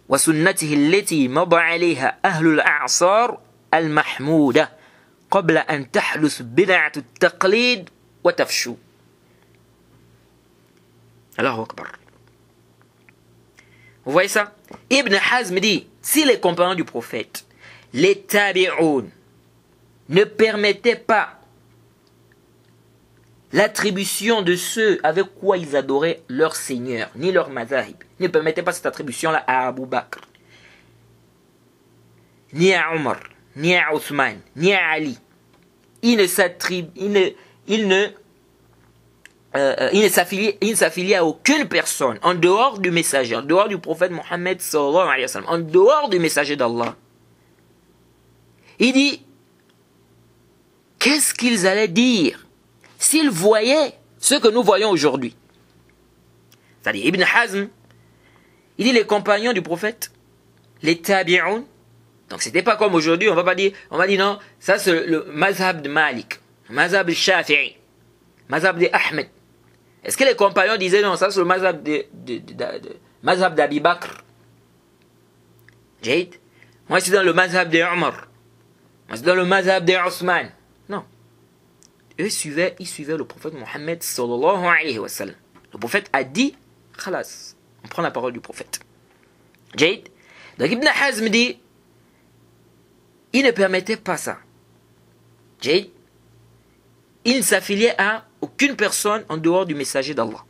وسنته التي مضى عليها أهل الأعصار المحمودة قبل أن تحدث بدعة التقليد وتفشو. Allahu Akbar. Vous voyez ça? Ibn Hazm dit, si les compagnons du prophète, les tabi'oun, ne permettaient pas l'attribution de ceux avec quoi ils adoraient leur Seigneur, ni leur mazahib, ne permettaient pas cette attribution-là à Abu Bakr, ni à Omar, ni à Othman, ni à Ali. Il ne s'affiliait à aucune personne en dehors du messager, en dehors du prophète Mohammed sallallahu alayhi wa sallam, en dehors du messager d'Allah. Il dit, qu'est-ce qu'ils allaient dire s'ils voyaient ce que nous voyons aujourd'hui? C'est-à-dire, Ibn Hazm, il dit les compagnons du prophète, les tabi'un. Donc c'était pas comme aujourd'hui, on va dire non, ça c'est le mazhab de Malik, le mazhab de Shafi'i, le mazhab de Ahmed. Est-ce que les compagnons disaient non, ça c'est le mazhab d'Abi Bakr? Jade. Moi je suis dans le mazhab de Omar. Moi je suis dans le mazhab de Othman. Non. Eux ils suivaient le prophète Mohammed sallallahu alayhi wa sallam. Le prophète a dit, khalas, on prend la parole du prophète. Jade. Donc Ibn Hazm dit, il ne permettait pas ça. Jade. Il ne s'affiliait à aucune personne en dehors du messager d'Allah.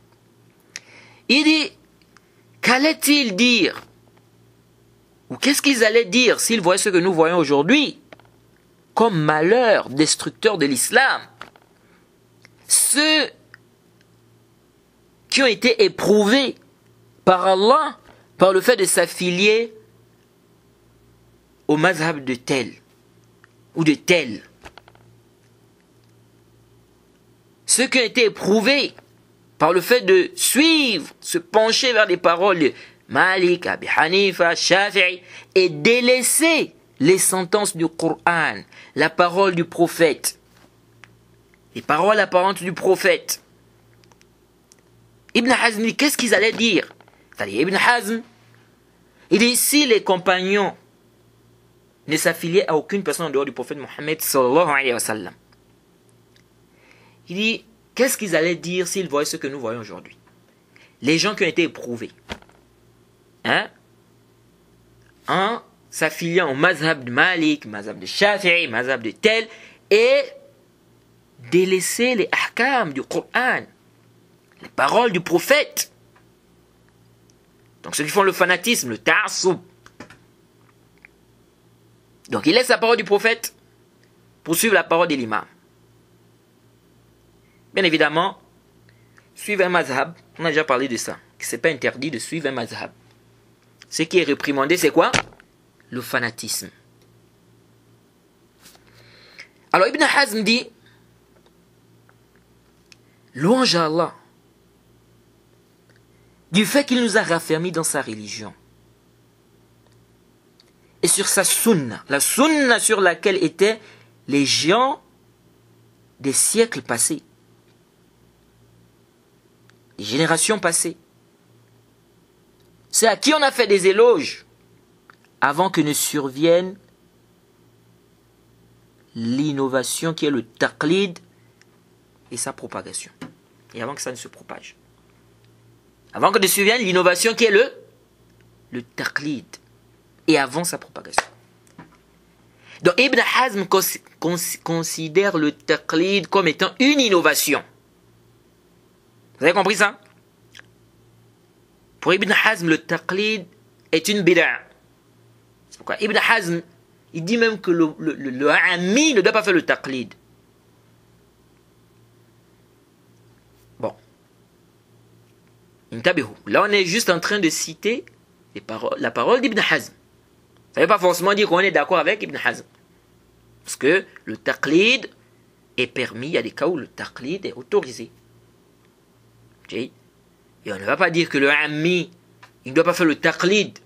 Il dit, qu'allait-il dire? Ou qu'est-ce qu'ils allaient dire s'ils voyaient ce que nous voyons aujourd'hui comme malheur destructeur de l'islam? Ceux qui ont été éprouvés par Allah par le fait de s'affilier au mazhab de tel ou de tel. Ceux qui ont été éprouvés par le fait de suivre, se pencher vers les paroles de Malik, Abi Hanifa, Shafi'i et délaisser les sentences du Coran, la parole du prophète, les paroles apparentes du prophète. Ibn Hazm dit, qu'est-ce qu'ils allaient dire? C'est-à-dire, Ibn Hazm, il dit, si les compagnons ne s'affiliaient à aucune personne en dehors du prophète Mohammed sallallahu alayhi wa sallam, il dit, qu'est-ce qu'ils allaient dire s'ils voyaient ce que nous voyons aujourd'hui? Les gens qui ont été éprouvés, en s'affiliant au mazhab de Malik, mazhab de Shafi'i, mazhab de tel, et délaisser les ahkam du Coran, les paroles du prophète. Donc ceux qui font le fanatisme, le ta'assoub. Donc il laisse la parole du prophète pour suivre la parole de l'imam. Bien évidemment, suivre un mazhab, on a déjà parlé de ça, que ce n'est pas interdit de suivre un mazhab. Ce qui est réprimandé, c'est quoi? Le fanatisme. Alors Ibn Hazm dit, louange à Allah du fait qu'il nous a raffermis dans sa religion et sur sa sunna, la sunna sur laquelle étaient les gens des siècles passés, des générations passées. C'est à qui on a fait des éloges avant que ne survienne l'innovation qui est le taqlid et sa propagation. Et avant que ça ne se propage. Avant que ne survienne l'innovation qui est le taqlid et avant sa propagation. Donc Ibn Hazm considère le taqlid comme étant une innovation. Vous avez compris ça? Pour Ibn Hazm, le taqlid est une bid'a. C'est pourquoi Ibn Hazm, il dit même que le ami ne doit pas faire le taqlid. Bon. Là, on est juste en train de citer la parole d'Ibn Hazm. Ça ne veut pas forcément dire qu'on est d'accord avec Ibn Hazm. Parce que le taqlid est permis, il y a des cas où le taqlid est autorisé. Et on ne va pas dire que le ammi, il ne doit pas faire le taqlid.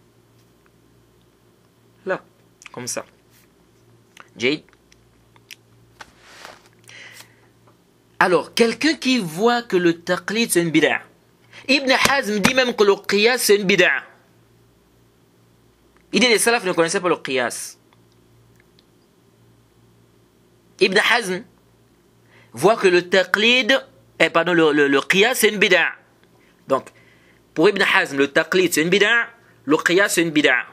Là, comme ça. Alors, quelqu'un qui voit que le taqlid c'est une bid'a. Ibn Hazm dit même que le qiyas c'est une bid'a. Il dit les salafs ne connaissaient pas le qiyas. Ibn Hazm voit que le taqlid, le qiyas c'est une bid'a. Donc, pour Ibn Hazm, le taqlid c'est une bid'a, le qiyas c'est une bid'a.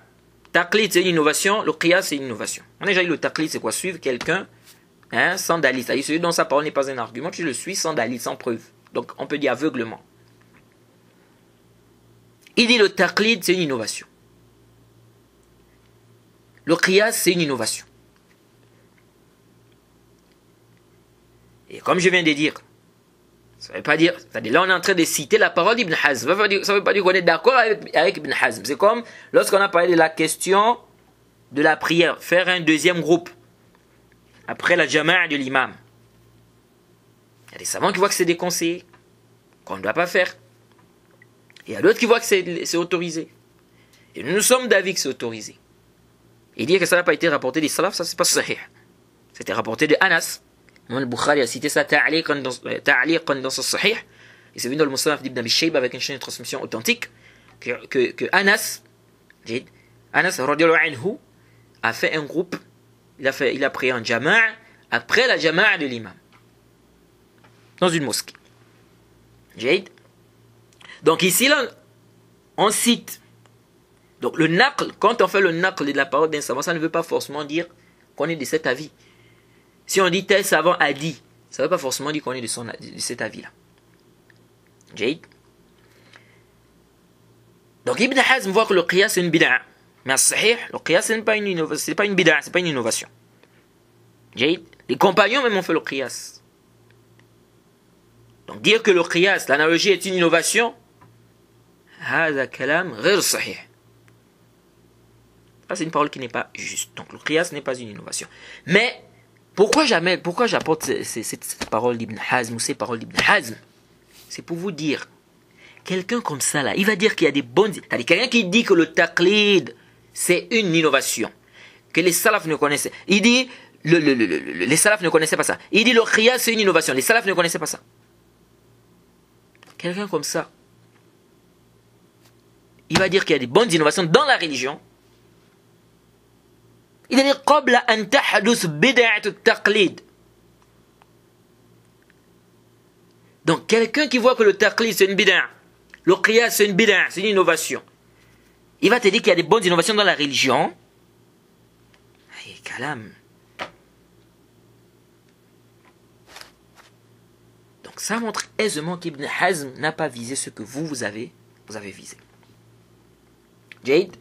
Taqlid c'est une innovation, le qiyas c'est une innovation. On a déjà dit le taqlid c'est quoi? Suivre quelqu'un sans dalil. C'est-à-dire celui dont sa parole n'est pas un argument, tu le suis sans dalil, sans preuve. Donc, on peut dire aveuglement. Il dit le taqlid c'est une innovation. Le qiyas c'est une innovation. Et comme je viens de dire, ça ne veut pas dire, c'est-à-dire là on est en train de citer la parole d'Ibn Hazm. Ça ne veut pas dire qu'on est d'accord avec Ibn Hazm. C'est comme lorsqu'on a parlé de la question de la prière, faire un deuxième groupe après la jama'a de l'imam. Il y a des savants qui voient que c'est déconseillé, qu'on ne doit pas faire. Et il y a d'autres qui voient que c'est autorisé. Et nous sommes d'avis que c'est autorisé. Et dire que ça n'a pas été rapporté des salafs, ça c'est pas sahih. C'était rapporté de Anas. Imam al-Bukhari a cité ça ta'liqan dans son sahih. Et c'est venu dans le Musnad d'Ibn Abi Shayba avec une chaîne de transmission authentique que Anas radiyallahu anhu a fait un groupe, il a pris un jama'a après la jama'a de l'imam dans une mosquée. Donc ici là on cite. Donc le naql, quand on fait le naql de la parole d'un savant, ça ne veut pas forcément dire qu'on est de cet avis. Si on dit tel savant a dit, ça ne veut pas forcément dire qu'on est de cet avis-là. Donc Ibn Hazm voit que le qiyas c'est une bid'a. Mais à sahih, le qiyas c'est pas une bid'a, c'est pas une innovation. Les compagnons même ont fait le qiyas. Donc dire que le qiyas, l'analogie est une innovation, هذا كلام غير صحيح. Ça c'est une parole qui n'est pas juste. Donc le qiyas n'est pas une innovation. Mais pourquoi j'apporte cette parole d'Ibn Hazm ou ces paroles d'Ibn Hazm? C'est pour vous dire, quelqu'un comme ça là, il va dire qu'il y a des bonnes... C'est-à-dire quelqu'un qui dit que le taqlid c'est une innovation, que les salafs ne connaissaient. Il dit, les salafs ne connaissaient pas ça. Il dit le qiyas c'est une innovation, les salafs ne connaissaient pas ça. Quelqu'un comme ça, il va dire qu'il y a des bonnes innovations dans la religion. Il dit قبل أن تحدث بدعة التقليد. Donc quelqu'un qui voit que le taqlid c'est une bid'a, le qiyas c'est une bid'a, c'est une innovation, il va te dire qu'il y a des bonnes innovations dans la religion. Aïe, kalam. Donc ça montre aisément qu'Ibn Hazm n'a pas visé ce que vous avez visé. Jade.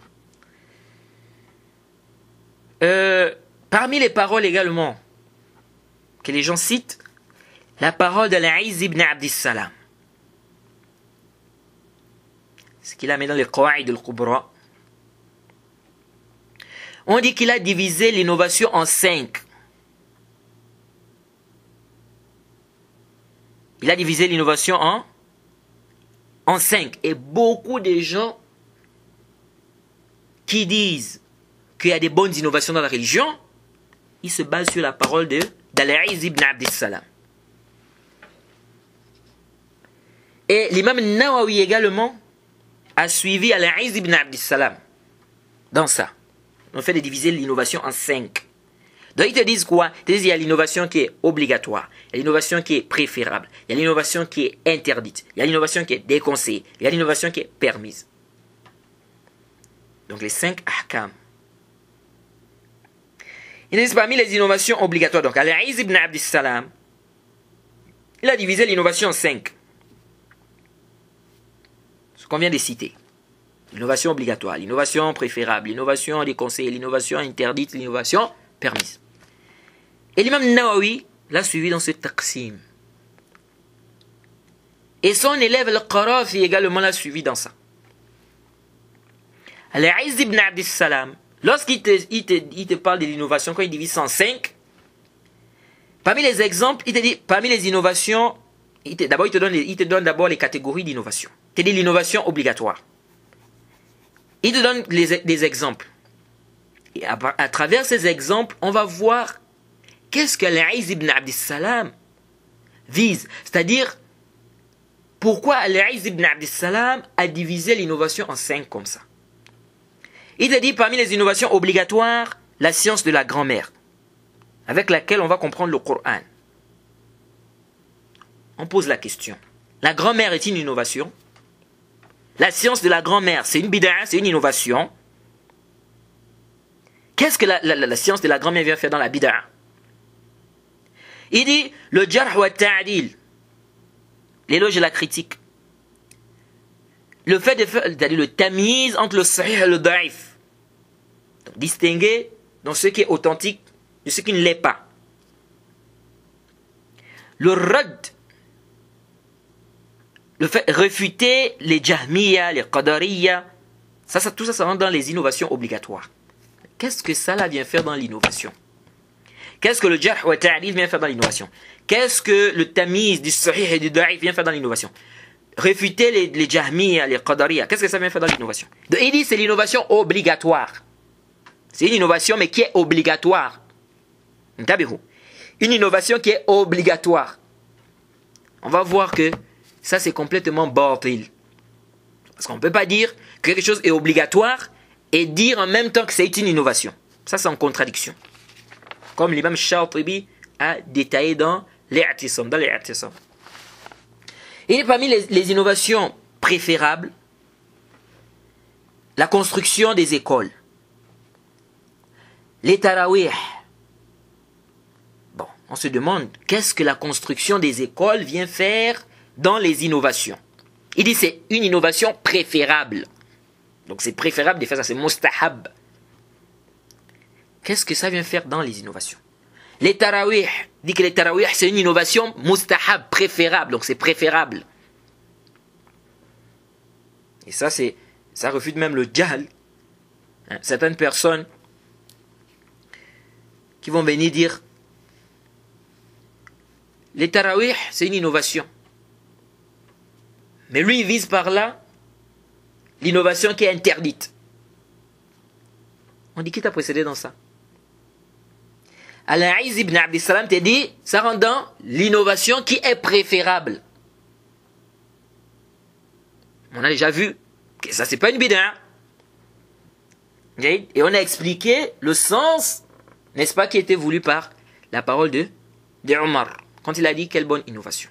Parmi les paroles également que les gens citent, la parole de l'Aïz ibn Abdissalam. Ce qu'il a mis dans les Qawa'id al-Kubra. On dit qu'il a divisé l'innovation en 5. Il a divisé l'innovation en 5. Et beaucoup de gens qui disent qu'il y a des bonnes innovations dans la religion, ils se basent sur la parole d'Al-Aïz ibn Abdissalam. Et l'imam Nawawi également a suivi Al-Aïz ibn Abdissalam dans ça. On fait de diviser l'innovation en 5. Donc ils te disent quoi? Ils te disent qu'il y a l'innovation qui est obligatoire, il y a l'innovation qui est préférable, il y a l'innovation qui est interdite, il y a l'innovation qui est déconseillée, il y a l'innovation qui est permise. Donc les 5 ahkam. Ils disent parmi les innovations obligatoires. Donc Al-Aïz ibn Abdissalam, il a divisé l'innovation en 5. Ce qu'on vient de citer. L'innovation obligatoire, l'innovation préférable, l'innovation déconseillée, l'innovation interdite, l'innovation permise. Et l'imam Nawawi l'a suivi dans ce taqsim. Et son élève Al-Qarafi également l'a suivi dans ça. Al-Aïz ibn Abdissalam, lorsqu'il te parle de l'innovation, quand il divise en 5, Parmi les exemples, il te dit, parmi les innovations, d'abord il te donne d'abord les catégories d'innovation. Il te dit l'innovation obligatoire. Il te donne des exemples. Et à travers ces exemples, on va voir qu'est-ce que Al-Izz ibn Abdissalam vise. C'est-à-dire, pourquoi Al-Izz ibn Abdissalam a divisé l'innovation en 5 comme ça. Il te dit parmi les innovations obligatoires, la science de la grammaire, avec laquelle on va comprendre le Coran. On pose la question. La grammaire est une innovation. La science de la grammaire, c'est une bid'a, c'est une innovation. Qu'est-ce que la science de la grammaire vient faire dans la bid'a? Il dit le jarh wa ta'dil, l'éloge et la critique. Le fait de faire, c'est-à-dire le tamiz entre le sahih et le da'if. Distinguer dans ce qui est authentique de ce qui ne l'est pas. Le rad, le fait réfuter les jahmiya, les qadariya, tout ça rentre dans les innovations obligatoires. Qu'est-ce que ça là vient faire dans l'innovation? Qu'est-ce que le jarh wa ta'dil vient faire dans l'innovation? Qu'est-ce que le tamiz du sahih et du da'if vient faire dans l'innovation? Réfuter les jahmiya, les qadariya, qu'est-ce que ça vient faire dans l'innovation? Il dit c'est l'innovation obligatoire. C'est une innovation mais qui est obligatoire. Une innovation qui est obligatoire. On va voir que ça c'est complètement batil. Parce qu'on ne peut pas dire que quelque chose est obligatoire et dire en même temps que c'est une innovation. Ça c'est en contradiction. Comme l'imam Shatibi a détaillé dans l'I'tisam. Et parmi les innovations préférables, la construction des écoles. Les tarawih. Bon, on se demande, qu'est-ce que la construction des écoles vient faire dans les innovations? Il dit c'est une innovation préférable. Donc c'est préférable de faire ça, c'est mustahab. Qu'est-ce que ça vient faire dans les innovations? Les tarawih, dit que les tarawih c'est une innovation mustahab, préférable, donc c'est préférable. Et ça refute même le jahl. Certaines personnes qui vont venir dire les tarawih c'est une innovation. Mais lui il vise par là l'innovation qui est interdite. On dit qui t'a précédé dans ça? Al-Izz ibn Abdissalam te dit, ça rentre dans l'innovation qui est préférable. On a déjà vu que ça c'est pas une bid'a. Et on a expliqué le sens, n'est-ce pas, qui était voulu par la parole de Omar, quand il a dit quelle bonne innovation.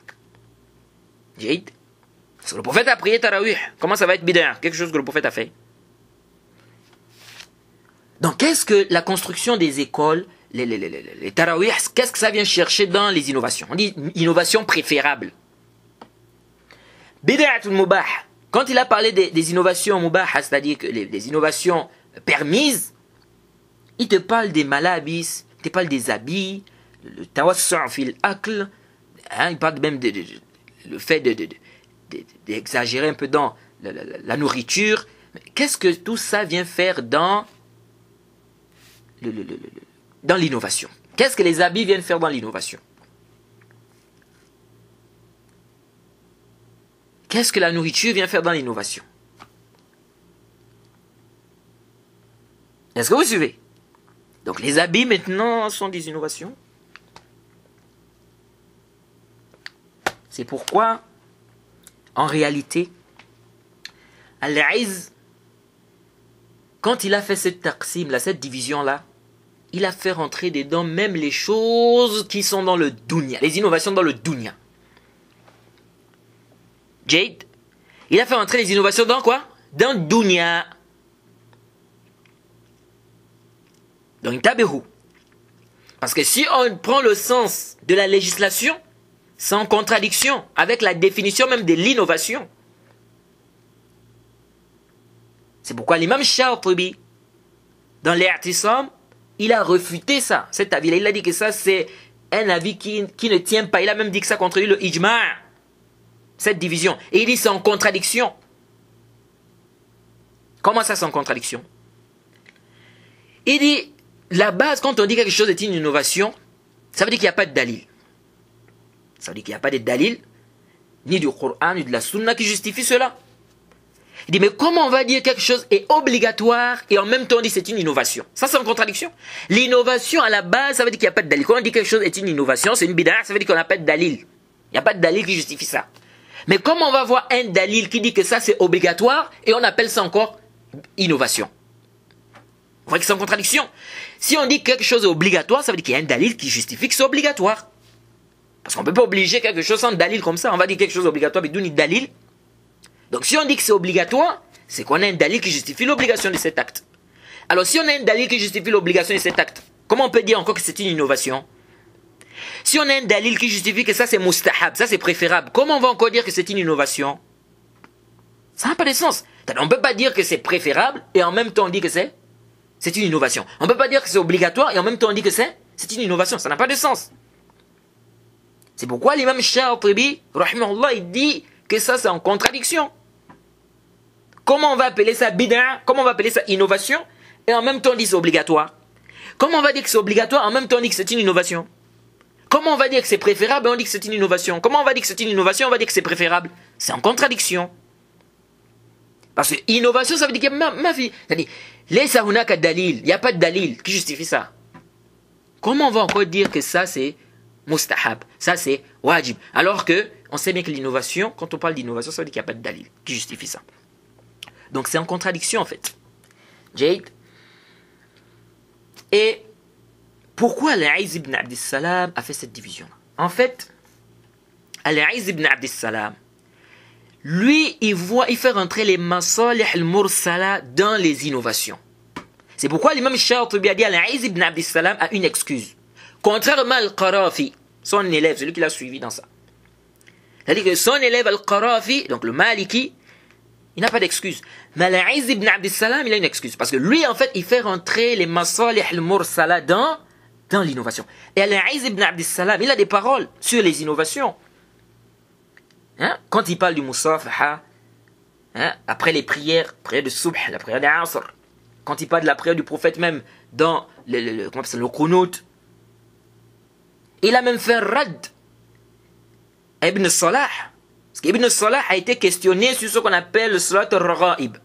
Parce que le prophète a prié Tarawih, comment ça va être bid'a? Quelque chose que le prophète a fait. Donc qu'est-ce que la construction des écoles, les tarawih, qu'est-ce que ça vient chercher dans les innovations? On dit innovation préférable. Bid'atul mubah. Quand il a parlé des innovations mubah, c'est-à-dire que les innovations permises, il te parle des malabis, il te parle des habits, le tawassu' fil akl, il parle même le fait d'exagérer un peu dans la nourriture. Qu'est-ce que tout ça vient faire dans l'innovation? Qu'est-ce que les habits viennent faire dans l'innovation? Qu'est-ce que la nourriture vient faire dans l'innovation? Est-ce que vous suivez? Donc les habits maintenant sont des innovations. C'est pourquoi, en réalité, Al-Izz, quand il a fait cette taqsim, cette division-là, il a fait rentrer dedans même les choses qui sont dans le dunya, les innovations dans le dunya. Jade, il a fait rentrer les innovations dans quoi? Dans le dunya. Donc, tabehu. Parce que si on prend le sens de la législation, c'est en contradiction avec la définition même de l'innovation. C'est pourquoi l'imam Shatibi, dans l'I'tisam, il a refuté ça, cet avis-là. Il a dit que ça, c'est un avis qui ne tient pas. Il a même dit que ça contredit le ijma', cette division. Et il dit c'est en contradiction. Comment ça, c'est en contradiction? Il dit, la base, quand on dit quelque chose est une innovation, Ça veut dire qu'il n'y a pas de dalil. Ça veut dire qu'il n'y a pas de dalil, ni du Coran, ni de la Sunna qui justifie cela. Il dit, mais comment on va dire quelque chose est obligatoire et en même temps on dit c'est une innovation? Ça, c'est en contradiction. L'innovation, à la base, ça veut dire qu'il n'y a pas de dalil. Quand on dit quelque chose est une innovation, c'est une bid'a, ça veut dire qu'on n'a pas de dalil. Il n'y a pas de dalil qui justifie ça. Mais comment on va voir un dalil qui dit que ça c'est obligatoire et on appelle ça encore innovation? Vous voyez que c'est en contradiction. Si on dit que quelque chose est obligatoire, ça veut dire qu'il y a un dalil qui justifie que c'est obligatoire. Parce qu'on ne peut pas obliger quelque chose sans dalil comme ça. On va dire quelque chose est obligatoire, mais d'où ni dalil. Donc si on dit que c'est obligatoire, c'est qu'on a un dalil qui justifie l'obligation de cet acte. Alors si on a un dalil qui justifie l'obligation de cet acte, comment on peut dire encore que c'est une innovation? Si on a un dalil qui justifie que ça c'est mustahab, ça c'est préférable, comment on va encore dire que c'est une innovation? Ça n'a pas de sens. On ne peut pas dire que c'est préférable et en même temps on dit que c'est une innovation. On ne peut pas dire que c'est obligatoire et en même temps on dit que c'est une innovation. Ça n'a pas de sens. C'est pourquoi l'imam Shatibi, rahimahullah, il dit que ça c'est en contradiction. Comment on va appeler ça bid'a? Comment on va appeler ça innovation? Et en même temps on dit que c'est obligatoire. Comment on va dire que c'est obligatoire? En même temps on dit que c'est une innovation. Comment on va dire que c'est préférable et on dit que c'est une innovation? Comment on va dire que c'est une innovation? On va dire que c'est préférable. C'est en contradiction. Parce que innovation, ça veut dire que ma fille, c'est-à-dire, laysa hunaka dalil, il n'y a pas de dalil qui justifie ça. Comment on va encore dire que ça c'est mustahab, ça c'est wajib? Alors que on sait bien que l'innovation, quand on parle d'innovation, ça veut dire qu'il n'y a pas de dalil qui justifie ça. Donc c'est en contradiction en fait. Jade. Et pourquoi Al-Aïz ibn Abdissalam a fait cette division-là? En fait, Al-Aïz ibn Abdissalam, lui, il fait rentrer les masalih al-mursala dans les innovations. C'est pourquoi l'imam Shatibi a dit Al-Aïz ibn Abdissalam a une excuse. Contrairement à Al-Qarafi, son élève, celui qui l'a suivi dans ça. C'est-à-dire que son élève Al-Qarafi, donc le Maliki, il n'a pas d'excuse. Mais Al-Aïz ibn Abdissalam, il a une excuse. Parce que lui, en fait, il fait rentrer les masalih al-mursala dans l'innovation. Et Al-Aïz ibn Abdissalam, il a des paroles sur les innovations. Hein? Quand il parle du musafaha, hein? Après les prières de subh, la prière d'Asr, quand il parle de la prière du prophète même dans le qunut, il a même fait rad à Ibn Salah. Parce qu'Ibn Salah a été questionné sur ce qu'on appelle le salat al-raghaib,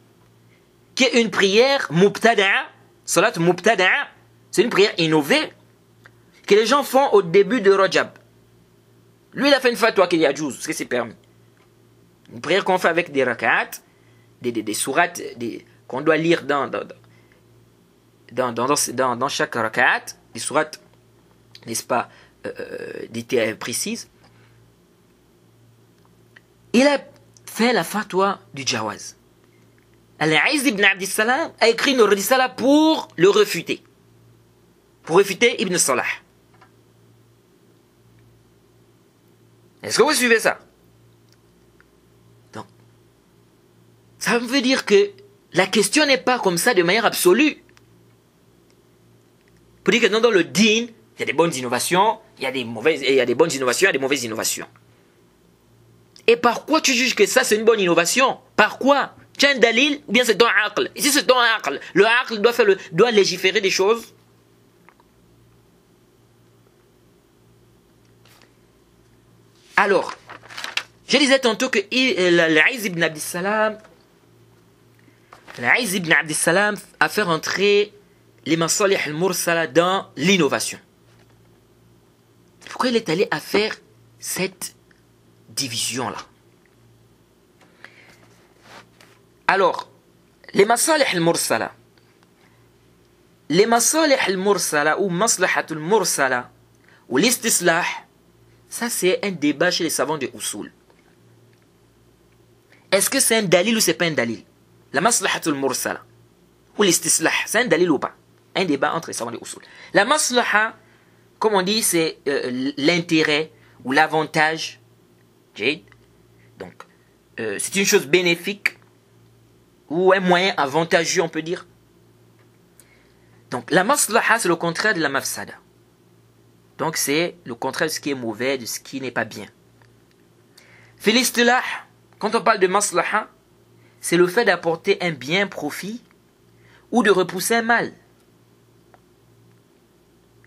qui est une prière mubtada'a. Salat mubtada'a, c'est une prière innovée que les gens font au début de Rajab. Lui, il a fait une fatwa qu'il y a juz, ce que c'est permis. Une prière qu'on fait avec des rak'at, des sourates qu'on doit lire dans chaque rak'at, des sourates, n'est-ce pas, d'été précises. Il a fait la fatwa du Jawaz. Al-Aïz ibn Abdissalam a écrit une risala pour le refuter. Pour refuter Ibn Salah. Est-ce que vous suivez ça? Donc, ça veut dire que la question n'est pas comme ça de manière absolue. Pour dire que non, dans le din, il y a des bonnes innovations, il y a des mauvaises, il y a des bonnes innovations, il y a des mauvaises innovations. Et par quoi tu juges que ça c'est une bonne innovation? Par quoi? Tu as un dalil ou bien c'est ton aql? Et si c'est ton aql, le aql doit légiférer des choses. Alors, je disais tantôt que l'Aïz ibn Abdissalam a fait rentrer les masalih al-mursala dans l'innovation. Pourquoi il est allé à faire cette division-là? Alors, les masalih al-mursala ou maslahatul mursala ou l'istislah, ça c'est un débat chez les savants de Usul. Est-ce que c'est un dalil ou c'est pas un dalil? La maslahatul mursala ou l'istislah, c'est un dalil ou pas? Un débat entre les savants de Usul. La maslaha, comme on dit, c'est l'intérêt ou l'avantage. Donc, c'est une chose bénéfique ou un moyen avantageux, on peut dire. Donc, la maslaha, c'est le contraire de la mafsada. Donc, c'est le contraire de ce qui est mauvais, de ce qui n'est pas bien. Fil istilah, quand on parle de maslaha, c'est le fait d'apporter un bien profit ou de repousser un mal.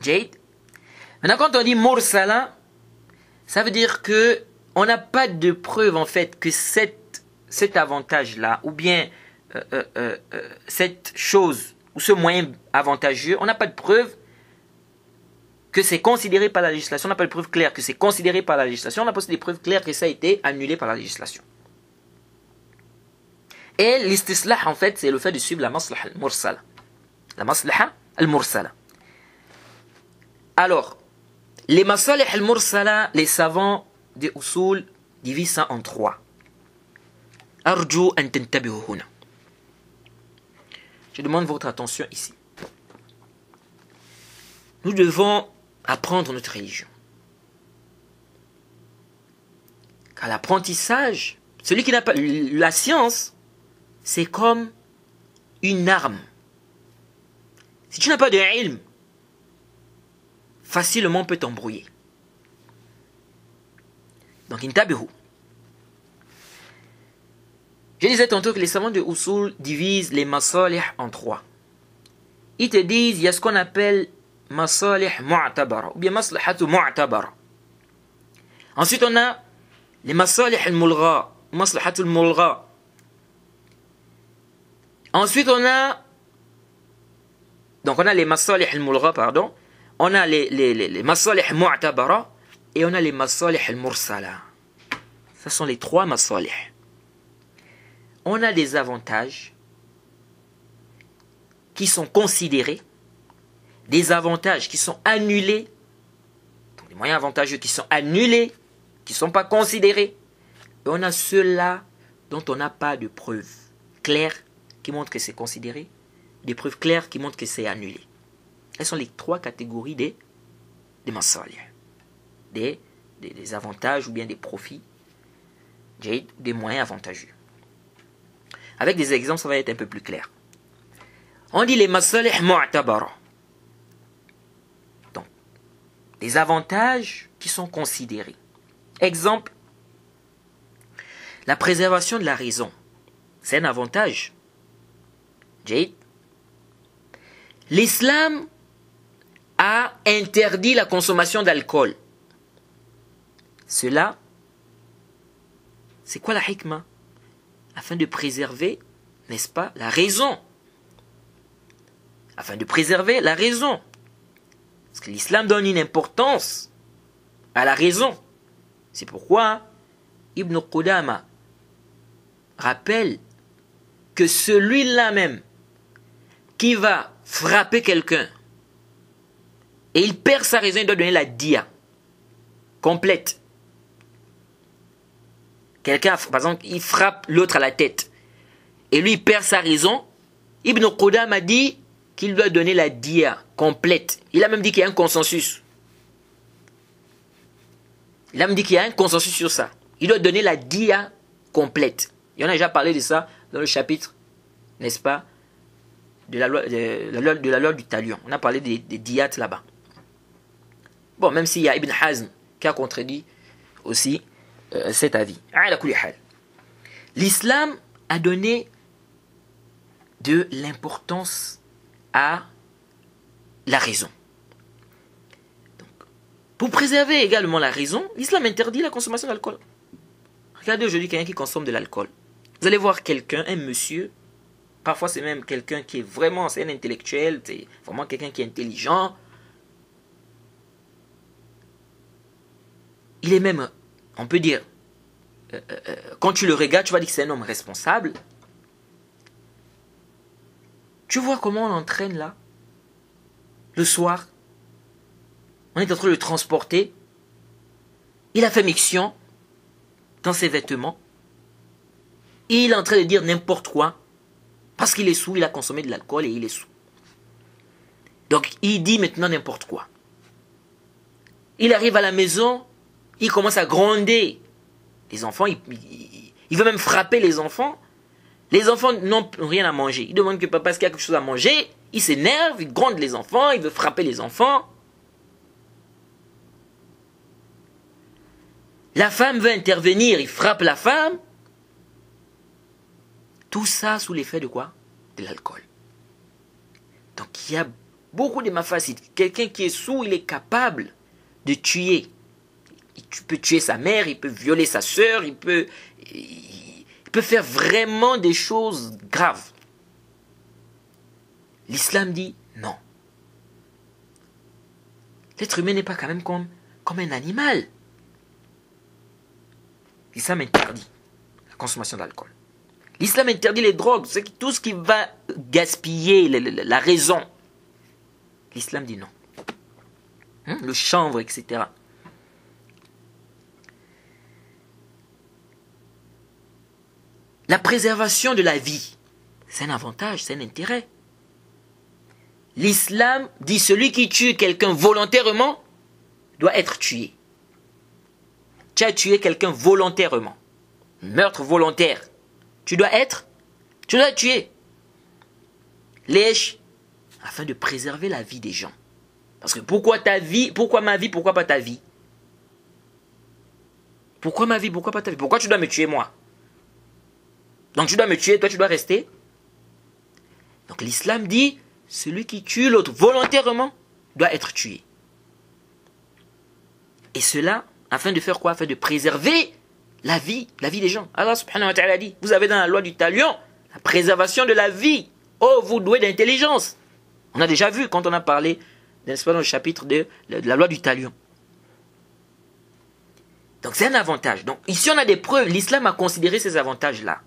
Jade. Maintenant, quand on dit mursala, ça veut dire que on n'a pas de preuve en fait que cet avantage-là, ou bien cette chose, ou ce moyen avantageux, on n'a pas de preuve que c'est considéré par la législation, on n'a pas de preuve claire que c'est considéré par la législation, on n'a pas des preuves claires que ça a été annulé par la législation. Et l'istislah, en fait, c'est le fait de suivre la maslaha al-mursala. La maslaha al-mursala. Alors, les masalih al-mursala, les savants des usul divisent ça en trois. Arju an tantabihu huna. Je demande votre attention ici. Nous devons apprendre notre religion. Car l'apprentissage, celui qui n'a pas la science, c'est comme une arme. Si tu n'as pas de ilm, facilement on peut t'embrouiller. Donc, intabihu. Je disais tantôt que les savants de usul divisent les masalih en trois. Ils te disent, il y a ce qu'on appelle masalih mu'tabara, ou bien maslahatu mu'tabara. Ensuite, on a les masalih al-mulgha, maslahatu al-mulgha. Ensuite, on a les masalih al-mulgha, pardon. On a les masalih mu'tabara et on a les masalih al-mursala. Ce sont les trois masalih. On a des avantages qui sont considérés, des avantages qui sont annulés, donc des moyens avantageux qui sont annulés, qui ne sont pas considérés. Et on a ceux-là dont on n'a pas de preuves claires qui montrent que c'est considéré, des preuves claires qui montrent que c'est annulé. Elles sont les trois catégories des masalih, des avantages ou bien des profits, des moyens avantageux. Avec des exemples, ça va être un peu plus clair. On dit les masalih mu'tabara. Donc, des avantages qui sont considérés. Exemple, la préservation de la raison. C'est un avantage. L'islam a interdit la consommation d'alcool. Cela, c'est quoi la hikmah? Afin de préserver, n'est-ce pas, la raison. Afin de préserver la raison. Parce que l'islam donne une importance à la raison. C'est pourquoi Ibn Qudama rappelle que celui-là même qui va frapper quelqu'un et il perd sa raison, il doit donner la dia complète. Quelqu'un, par exemple, il frappe l'autre à la tête et lui il perd sa raison. Ibn Qudama a dit qu'il doit donner la dia complète. Il a même dit qu'il y a un consensus. Il a même dit qu'il y a un consensus sur ça. Il doit donner la dia complète. Il en a déjà parlé de ça dans le chapitre, n'est-ce pas, de la loi du talion. On a parlé des diyat là-bas. Bon, même s'il y a Ibn Hazm qui a contredit aussi cet avis. L'islam a donné de l'importance à la raison. Donc, pour préserver également la raison, l'islam interdit la consommation d'alcool. Regardez aujourd'hui quelqu'un qui consomme de l'alcool. Vous allez voir quelqu'un, un monsieur, parfois c'est même quelqu'un qui est vraiment, c'est un intellectuel, c'est vraiment quelqu'un qui est intelligent. Il est même, on peut dire, quand tu le regardes, tu vas dire que c'est un homme responsable. Tu vois comment on l'entraîne là? Le soir, on est en train de le transporter. Il a fait miction dans ses vêtements. Et il est en train de dire n'importe quoi. Parce qu'il est saoul, il a consommé de l'alcool et il est saoul. Donc il dit maintenant n'importe quoi. Il arrive à la maison, il commence à gronder les enfants, il veut même frapper les enfants. Les enfants n'ont rien à manger. Il demande que papa, est-ce qu'il y a quelque chose à manger? Il s'énerve, il gronde les enfants, il veut frapper les enfants. La femme veut intervenir, il frappe la femme. Tout ça sous l'effet de quoi? De l'alcool. Donc il y a beaucoup de mafasid. Quelqu'un qui est saoul, il est capable de tuer. Tu peux tuer sa mère, il peut violer sa sœur, il peut faire vraiment des choses graves. L'islam dit non. L'être humain n'est pas quand même comme un animal. L'islam interdit la consommation d'alcool. L'islam interdit les drogues, tout ce qui va gaspiller la raison. L'islam dit non. Le chanvre, etc. La préservation de la vie, c'est un avantage, c'est un intérêt. L'islam dit celui qui tue quelqu'un volontairement doit être tué. Tu as tué quelqu'un volontairement. Meurtre volontaire. Tu dois tuer. Lèche, afin de préserver la vie des gens. Parce que pourquoi ma vie, pourquoi pas ta vie? Pourquoi ma vie, pourquoi pas ta vie? Pourquoi tu dois me tuer moi? Donc tu dois me tuer, toi tu dois rester. Donc l'islam dit, celui qui tue l'autre volontairement doit être tué. Et cela, afin de faire quoi? Afin de préserver la vie des gens. Allah subhanahu wa ta'ala dit, vous avez dans la loi du talion, la préservation de la vie. Oh, vous doués d'intelligence. On a déjà vu quand on a parlé, n'est-ce pas, dans le chapitre de la loi du talion. Donc c'est un avantage. Donc ici on a des preuves, l'islam a considéré ces avantages-là.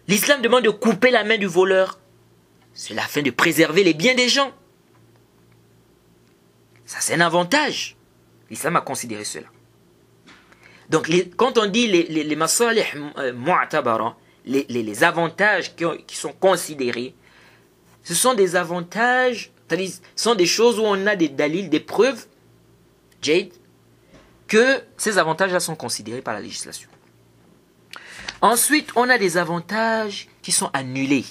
L'islam demande de couper la main du voleur. C'est afin de préserver les biens des gens. Ça, c'est un avantage. L'islam a considéré cela. Donc, quand on dit les masalih mu'tabara, les avantages qui sont considérés, ce sont des avantages, c'est-à-dire, ce sont des choses où on a des dalils, des preuves, Jade, que ces avantages-là sont considérés par la législation. Ensuite, on a des avantages qui sont annulés,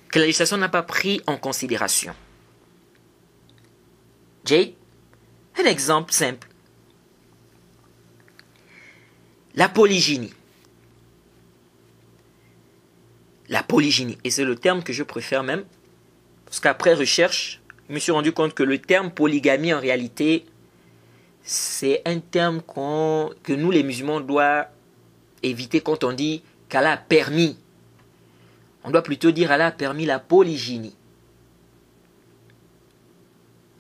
que la législation n'a pas pris en considération. Jade, un exemple simple. La polygynie. La polygynie, et c'est le terme que je préfère même, parce qu'après recherche, je me suis rendu compte que le terme polygamie, en réalité, c'est un terme que nous, les musulmans, doivent éviter quand on dit qu'Allah a permis. On doit plutôt dire Allah a permis la polygynie.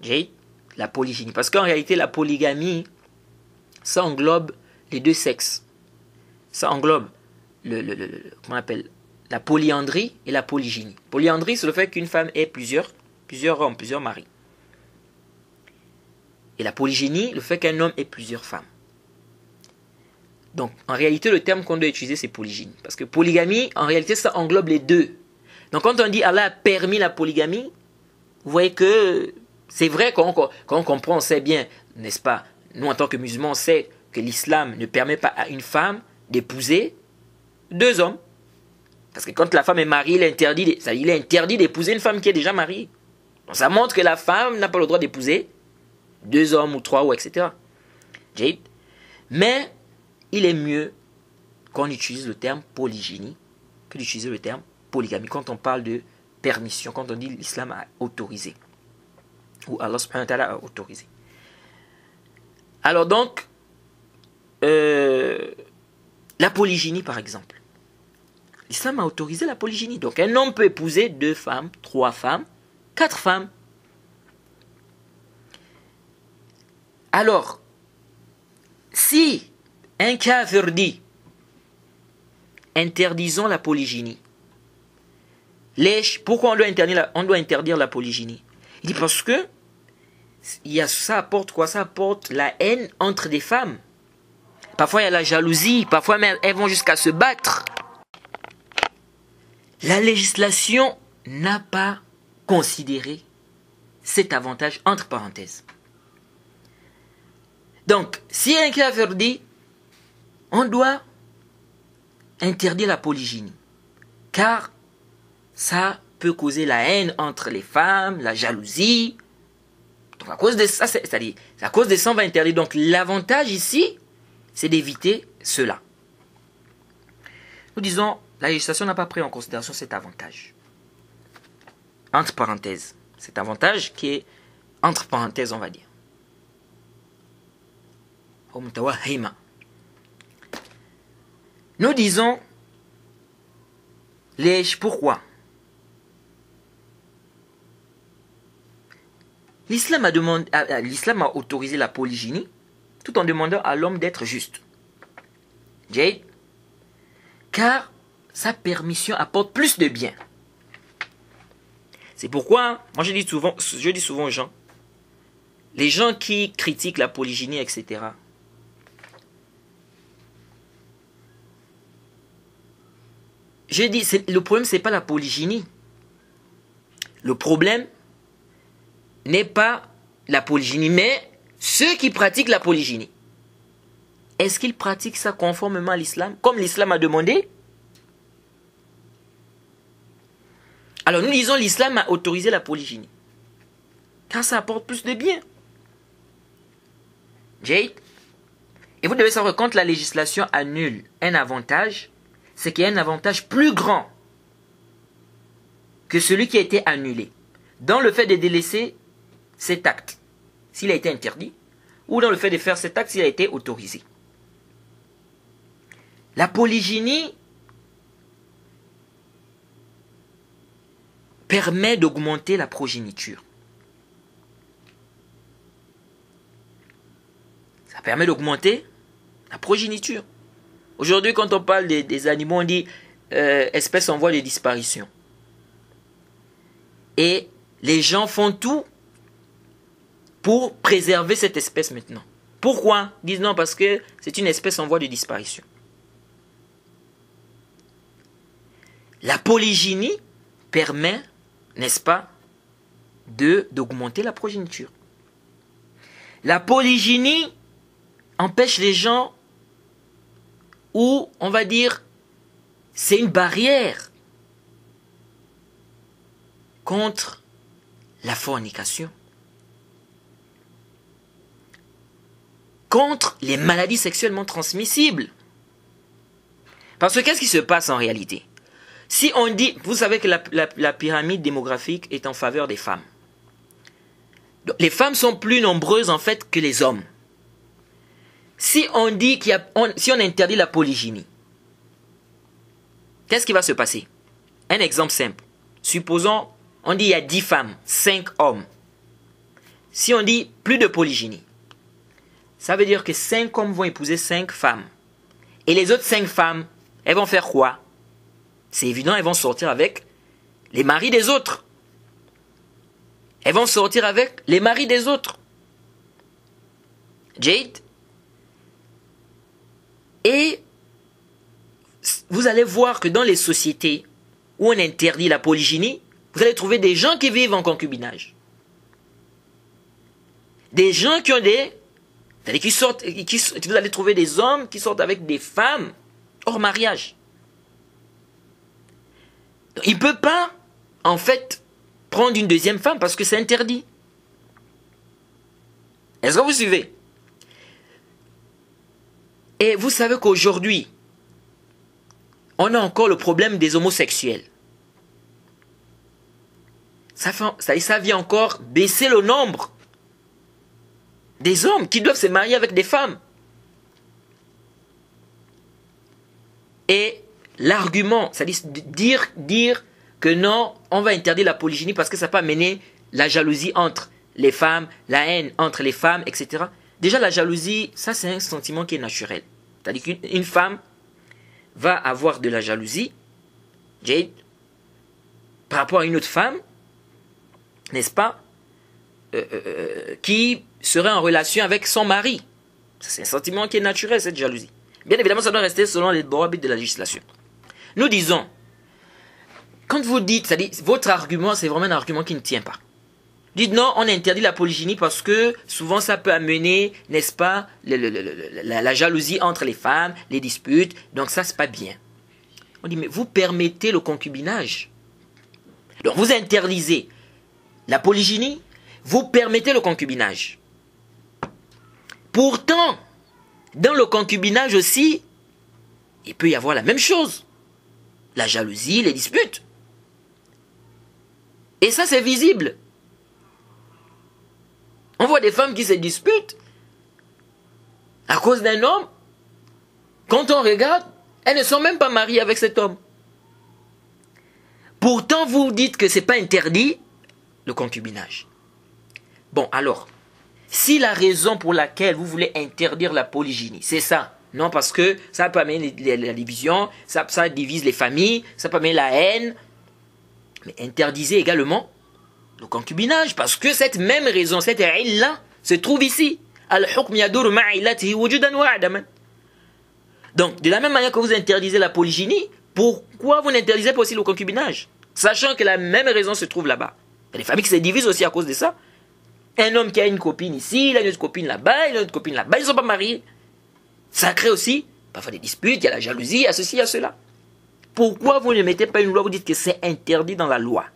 J'ai la polygynie. Parce qu'en réalité, la polygamie, ça englobe les deux sexes. Ça englobe comment on appelle, la polyandrie et la polygynie. Polyandrie, c'est le fait qu'une femme ait plusieurs hommes, plusieurs maris. Et la polygynie, le fait qu'un homme ait plusieurs femmes. Donc, en réalité, le terme qu'on doit utiliser, c'est polygynie. Parce que polygamie, en réalité, ça englobe les deux. Donc, quand on dit Allah a permis la polygamie, vous voyez que c'est vrai, quand on comprend, on sait bien, n'est-ce pas? Nous, en tant que musulmans, on sait que l'islam ne permet pas à une femme d'épouser deux hommes. Parce que quand la femme est mariée, il est interdit d'épouser une femme qui est déjà mariée. Donc, ça montre que la femme n'a pas le droit d'épouser deux hommes ou trois, ou etc. Jade. Mais il est mieux qu'on utilise le terme polygynie que d'utiliser le terme polygamie quand on parle de permission, quand on dit l'islam a autorisé ou Allah subhanahu wa ta'ala a autorisé. Alors donc, la polygynie par exemple, l'islam a autorisé la polygynie. Donc un homme peut épouser 2 femmes, 3 femmes, 4 femmes. Alors, si un kafir dit interdisons la polygynie, pourquoi on doit interdire la polygynie? Il dit parce que ça apporte quoi? Ça apporte la haine entre des femmes. Parfois il y a la jalousie, parfois même elles vont jusqu'à se battre. La législation n'a pas considéré cet avantage entre parenthèses. Donc, si un kafir dit on doit interdire la polygynie, car ça peut causer la haine entre les femmes, la jalousie. Donc à cause de ça, c'est-à-dire, à cause de ça, on va interdire. Donc l'avantage ici, c'est d'éviter cela. Nous disons, la législation n'a pas pris en considération cet avantage. Entre parenthèses. Cet avantage qui est entre parenthèses, on va dire. Nous disons, pourquoi? L'islam a autorisé la polygynie tout en demandant à l'homme d'être juste. Jade, car sa permission apporte plus de bien. C'est pourquoi, moi je dis souvent aux gens, les gens qui critiquent la polygynie, etc., je dis, le problème, ce n'est pas la polygynie. Le problème n'est pas la polygynie, mais ceux qui pratiquent la polygynie. Est-ce qu'ils pratiquent ça conformément à l'islam, comme l'islam a demandé? Alors nous disons, l'islam a autorisé la polygynie, car ça apporte plus de bien. Jade, et vous devez savoir que quand la législation annule un avantage, c'est qu'il y a un avantage plus grand que celui qui a été annulé, dans le fait de délaisser cet acte, s'il a été interdit, ou dans le fait de faire cet acte, s'il a été autorisé. La polygynie permet d'augmenter la progéniture. Ça permet d'augmenter la progéniture. Aujourd'hui, quand on parle des animaux, on dit espèces en voie de disparition. Et les gens font tout pour préserver cette espèce maintenant. Pourquoi? Ils disent non, parce que c'est une espèce en voie de disparition. La polygynie permet, n'est-ce pas, d'augmenter la progéniture. La polygynie empêche les gens, ou on va dire, c'est une barrière contre la fornication, contre les maladies sexuellement transmissibles. Parce que qu'est-ce qui se passe en réalité? Si on dit, vous savez que la pyramide démographique est en faveur des femmes. Donc, les femmes sont plus nombreuses en fait que les hommes. Si on dit si on interdit la polygynie, qu'est-ce qui va se passer? Un exemple simple. Supposons, on dit il y a 10 femmes, 5 hommes. Si on dit plus de polygynie, ça veut dire que 5 hommes vont épouser 5 femmes. Et les autres 5 femmes, elles vont faire quoi? C'est évident, elles vont sortir avec les maris des autres. Elles vont sortir avec les maris des autres. Jade. Et vous allez voir que dans les sociétés où on interdit la polygynie, vous allez trouver des gens qui vivent en concubinage. Des gens qui ont vous allez trouver des hommes qui sortent avec des femmes hors mariage. Il ne peut pas, en fait, prendre une deuxième femme parce que c'est interdit. Est-ce que vous suivez? Et vous savez qu'aujourd'hui, on a encore le problème des homosexuels. Ça vient encore baisser le nombre des hommes qui doivent se marier avec des femmes. Et l'argument, c'est-à-dire dire que non, on va interdire la polygynie parce que ça peut amener la jalousie entre les femmes, la haine entre les femmes, etc. Déjà, la jalousie, ça c'est un sentiment qui est naturel. C'est-à-dire qu'une femme va avoir de la jalousie, Jade, par rapport à une autre femme, n'est-ce pas, qui serait en relation avec son mari. C'est un sentiment qui est naturel, cette jalousie. Bien évidemment, ça doit rester selon les droits de la législation. Nous disons, quand vous dites, c'est-à-dire, votre argument, c'est vraiment un argument qui ne tient pas. Dites non, on interdit la polygynie parce que souvent ça peut amener, n'est-ce pas, la jalousie entre les femmes, les disputes, donc ça c'est pas bien. On dit mais vous permettez le concubinage. Donc vous interdisez la polygynie, vous permettez le concubinage. Pourtant, dans le concubinage aussi, il peut y avoir la même chose. La jalousie, les disputes. Et ça c'est visible. On voit des femmes qui se disputent. À cause d'un homme, quand on regarde, elles ne sont même pas mariées avec cet homme. Pourtant, vous dites que ce n'est pas interdit, le concubinage. Bon, alors, si la raison pour laquelle vous voulez interdire la polygynie, c'est ça, non, parce que ça peut amener la division, ça divise les familles, ça peut amener la haine, mais interdisez également le concubinage, parce que cette même raison, cette illa, se trouve ici. Donc, de la même manière que vous interdisez la polygynie, pourquoi vous n'interdisez pas aussi le concubinage? Sachant que la même raison se trouve là-bas. Il y a des familles qui se divisent aussi à cause de ça. Un homme qui a une copine ici, il a une autre copine là-bas, il a une autre copine là-bas, ils ne sont pas mariés. Ça crée aussi parfois des disputes, il y a la jalousie, il y a ceci, il y a cela. Pourquoi vous ne mettez pas une loi, vous dites que c'est interdit dans la loi?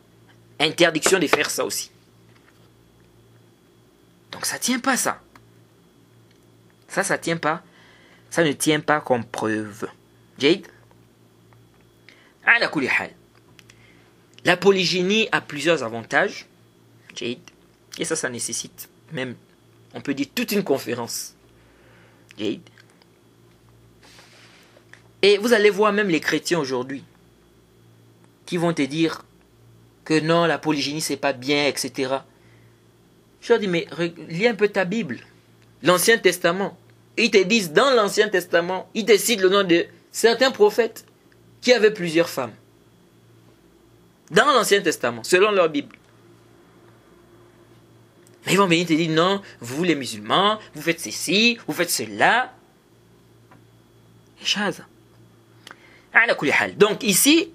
Interdiction de faire ça aussi. Donc ça ne tient pas ça. Ça tient pas. Ça ne tient pas comme preuve. Jade? Ala kulli hal. La polygynie a plusieurs avantages. Jade. Et ça nécessite même, on peut dire, toute une conférence. Jade. Et vous allez voir même les chrétiens aujourd'hui qui vont te dire que non, la polygynie c'est pas bien, etc. Je leur dis, mais lis un peu ta Bible, l'Ancien Testament. Ils te disent dans l'Ancien Testament, ils te citent le nom de certains prophètes qui avaient plusieurs femmes. Dans l'Ancien Testament, selon leur Bible. Mais ils vont venir te dire, non, vous les musulmans, vous faites ceci, vous faites cela. Donc ici,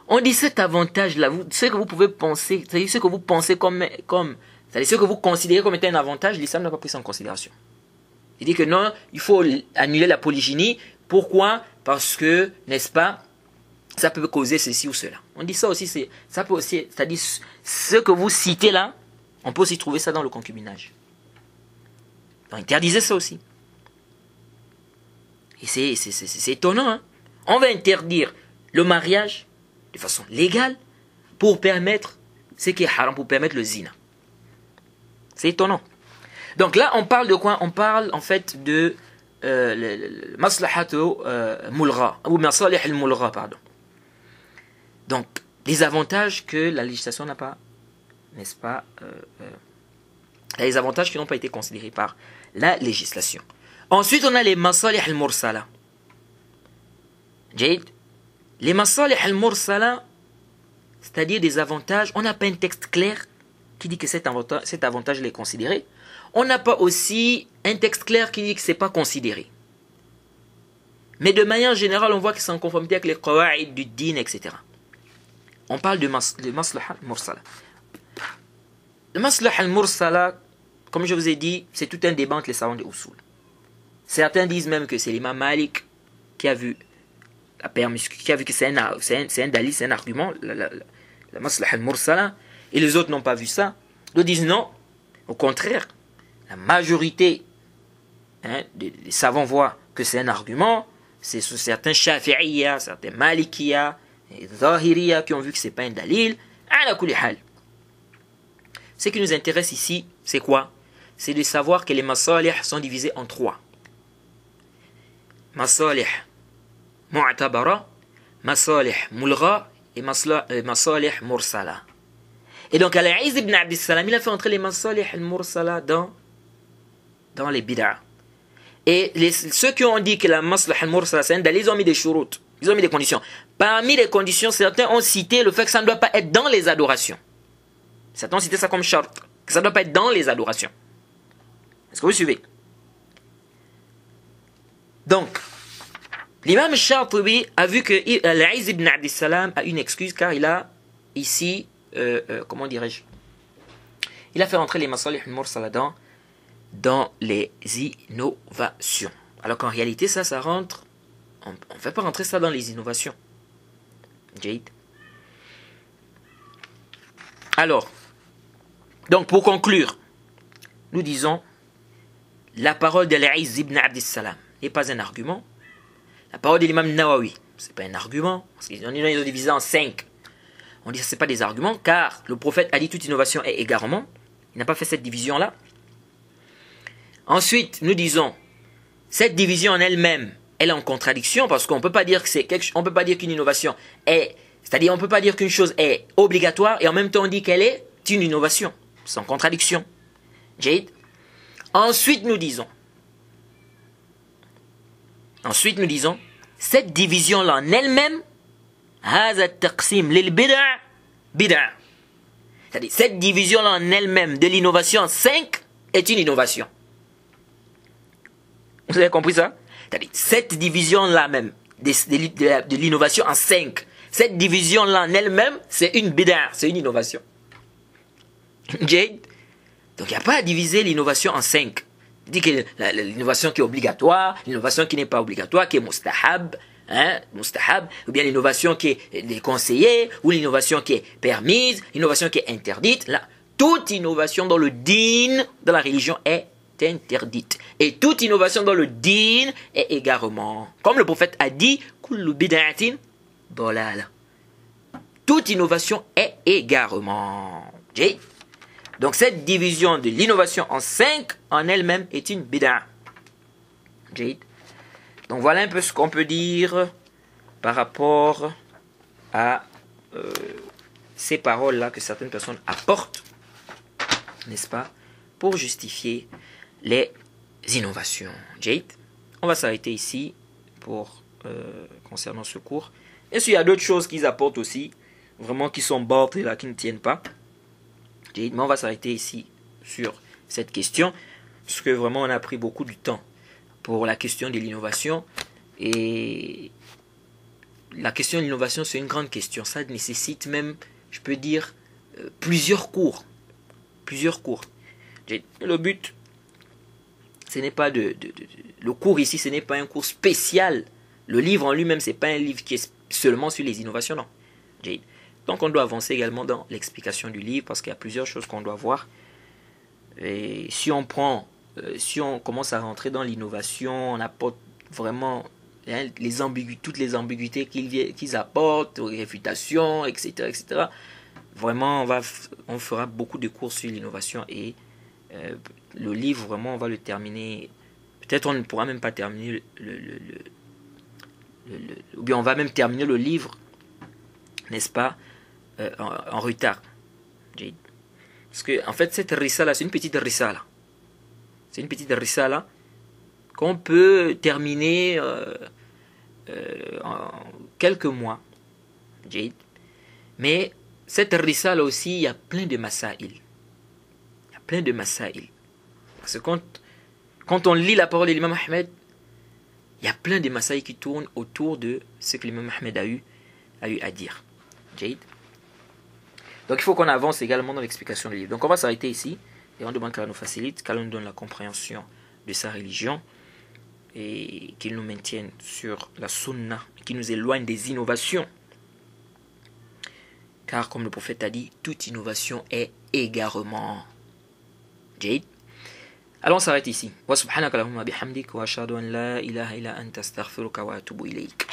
on dit cet avantage-là, ce que vous pouvez penser, c'est-à-dire ce que vous pensez c'est-à-dire ce que vous considérez comme étant un avantage, l'islam n'a pas pris ça en considération. Il dit que non, il faut annuler la polygynie. Pourquoi? Parce que, n'est-ce pas, ça peut causer ceci ou cela. On dit ça aussi, ça peut aussi, c'est-à-dire ce que vous citez là, on peut aussi trouver ça dans le concubinage. Donc interdisez ça aussi. Et c'est étonnant, hein? On va interdire le mariage de façon légale pour permettre ce qui est haram, pour permettre le zina. C'est étonnant. Donc là, on parle de quoi? On parle en fait de maslahat mulgha, ou masalih al-mulgha, pardon. Donc, les avantages que la législation n'a pas, n'est-ce pas, les avantages qui n'ont pas été considérés par la législation. Ensuite, on a les masalih al-mursala. Jade. Les masalih al-mursala, c'est-à-dire des avantages, on n'a pas un texte clair qui dit que cet avantage est considéré. On n'a pas aussi un texte clair qui dit que ce n'est pas considéré. Mais de manière générale, on voit que c'est en conformité avec les qawa'id du din, etc. On parle de maslaha al-mursala. Le maslaha al-mursala, comme je vous ai dit, c'est tout un débat entre les savants de Usul. Certains disent même que c'est l'imam Malik qui a vu que c'est un dalil, c'est un argument, la maslaha al-mursala, et les autres n'ont pas vu ça. D'autres disent non, au contraire, la majorité des savants voient que c'est un argument. C'est certains shafi'iyya, certains malikiyya, et zahiriyya qui ont vu que ce n'est pas un dalil. Ala kulli hal. Ce qui nous intéresse ici, c'est quoi? C'est de savoir que les masalih sont divisés en trois. Masalih mu'tabara, masalih mulgha et masalih mursala. Et donc, Al-Izz ibn Abdissalam, il a fait entrer les masalih al-mursala dans les bid'ah. Et ceux qui ont dit que la maslaha al-mursala c'est un dalil, ils ont mis des shurut, ils ont mis des conditions. Parmi les conditions, certains ont cité le fait que ça ne doit pas être dans les adorations. Certains ont cité ça comme shart, que ça ne doit pas être dans les adorations. Est-ce que vous suivez? Donc, l'imam Shatibi a vu que Al-Izz ibn Abdissalam a une excuse car il a ici, comment dirais-je, il a fait rentrer les masalih al-mursala dans les innovations. Alors qu'en réalité, ça rentre, on ne fait pas rentrer ça dans les innovations. Jade. Alors, donc pour conclure, nous disons, la parole de l'Izz ibn Abdissalam n'est pas un argument. La parole de l'imam Nawawi, ce n'est pas un argument, parce qu'ils ont divisé en 5. On dit que ce n'est pas des arguments, car le prophète a dit toute innovation est égarement. Il n'a pas fait cette division-là. Ensuite, nous disons, cette division en elle-même, elle est en contradiction parce qu'on peut pas dire que c'est on peut pas dire qu'une innovation est, c'est-à-dire on peut pas dire qu'une chose est obligatoire et en même temps on dit qu'elle est une innovation. C'est en contradiction. Jade. Ensuite nous disons, cette division-là en elle-même, c'est-à-dire cette division-là en elle-même de l'innovation en 5 est une innovation. Vous avez compris ça? C'est-à-dire cette division-là même de l'innovation en 5, cette division-là en elle-même, c'est une bid'a, c'est une innovation. Jade. Donc il n'y a pas à diviser l'innovation en 5. Il dit que l'innovation qui est obligatoire, l'innovation qui n'est pas obligatoire, qui est mustahab, ou bien l'innovation qui est déconseillée, ou l'innovation qui est permise, l'innovation qui est interdite. Là, toute innovation dans le din, dans la religion, est interdite. Et toute innovation dans le din est égarement. Comme le prophète a dit, kullu bid'atin dalala. Toute innovation est égarement. Donc cette division de l'innovation en 5 en elle-même est une bid'a. Donc voilà un peu ce qu'on peut dire par rapport à ces paroles-là que certaines personnes apportent, n'est-ce pas, pour justifier les innovations. On va s'arrêter ici pour concernant ce cours. Et s'il y a d'autres choses qu'ils apportent aussi, vraiment qui sont bordes et là, qui ne tiennent pas. Mais on va s'arrêter ici sur cette question, parce que vraiment on a pris beaucoup de temps pour la question de l'innovation. Et la question de l'innovation, c'est une grande question. Ça nécessite même, je peux dire, plusieurs cours. Le but, ce n'est pas le cours ici, ce n'est pas un cours spécial. Le livre en lui-même, ce n'est pas un livre qui est seulement sur les innovations, non. Donc on doit avancer également dans l'explication du livre parce qu'il y a plusieurs choses qu'on doit voir. Et si on commence à rentrer dans l'innovation, on apporte vraiment toutes les ambiguïtés qu'ils apportent, aux réfutations, etc., etc. Vraiment, on fera beaucoup de cours sur l'innovation et le livre, vraiment, on va le terminer. Peut-être on ne pourra même pas terminer ou bien on va même terminer le livre, n'est-ce pas, en retard. Parce que en fait cette risala, c'est une petite risala. C'est une petite risala qu'on peut terminer en quelques mois. Mais cette risala aussi, il y a plein de masail. Il y a plein de masail. Parce que quand on lit la parole de l'imam Ahmed, il y a plein de masail qui tournent autour de ce que l'imam Ahmed a eu à dire. Donc il faut qu'on avance également dans l'explication du livre. Donc on va s'arrêter ici et on demande qu'Allah nous facilite, qu'Allah nous donne la compréhension de sa religion et qu'il nous maintienne sur la sunna, qu'il nous éloigne des innovations. Car comme le prophète a dit, toute innovation est égarement. Alors on s'arrête ici. Wa subhanaka Allahumma bihamdik wa ashhadu an la ilaha illa anta astaghfiruka wa atubu ilayk.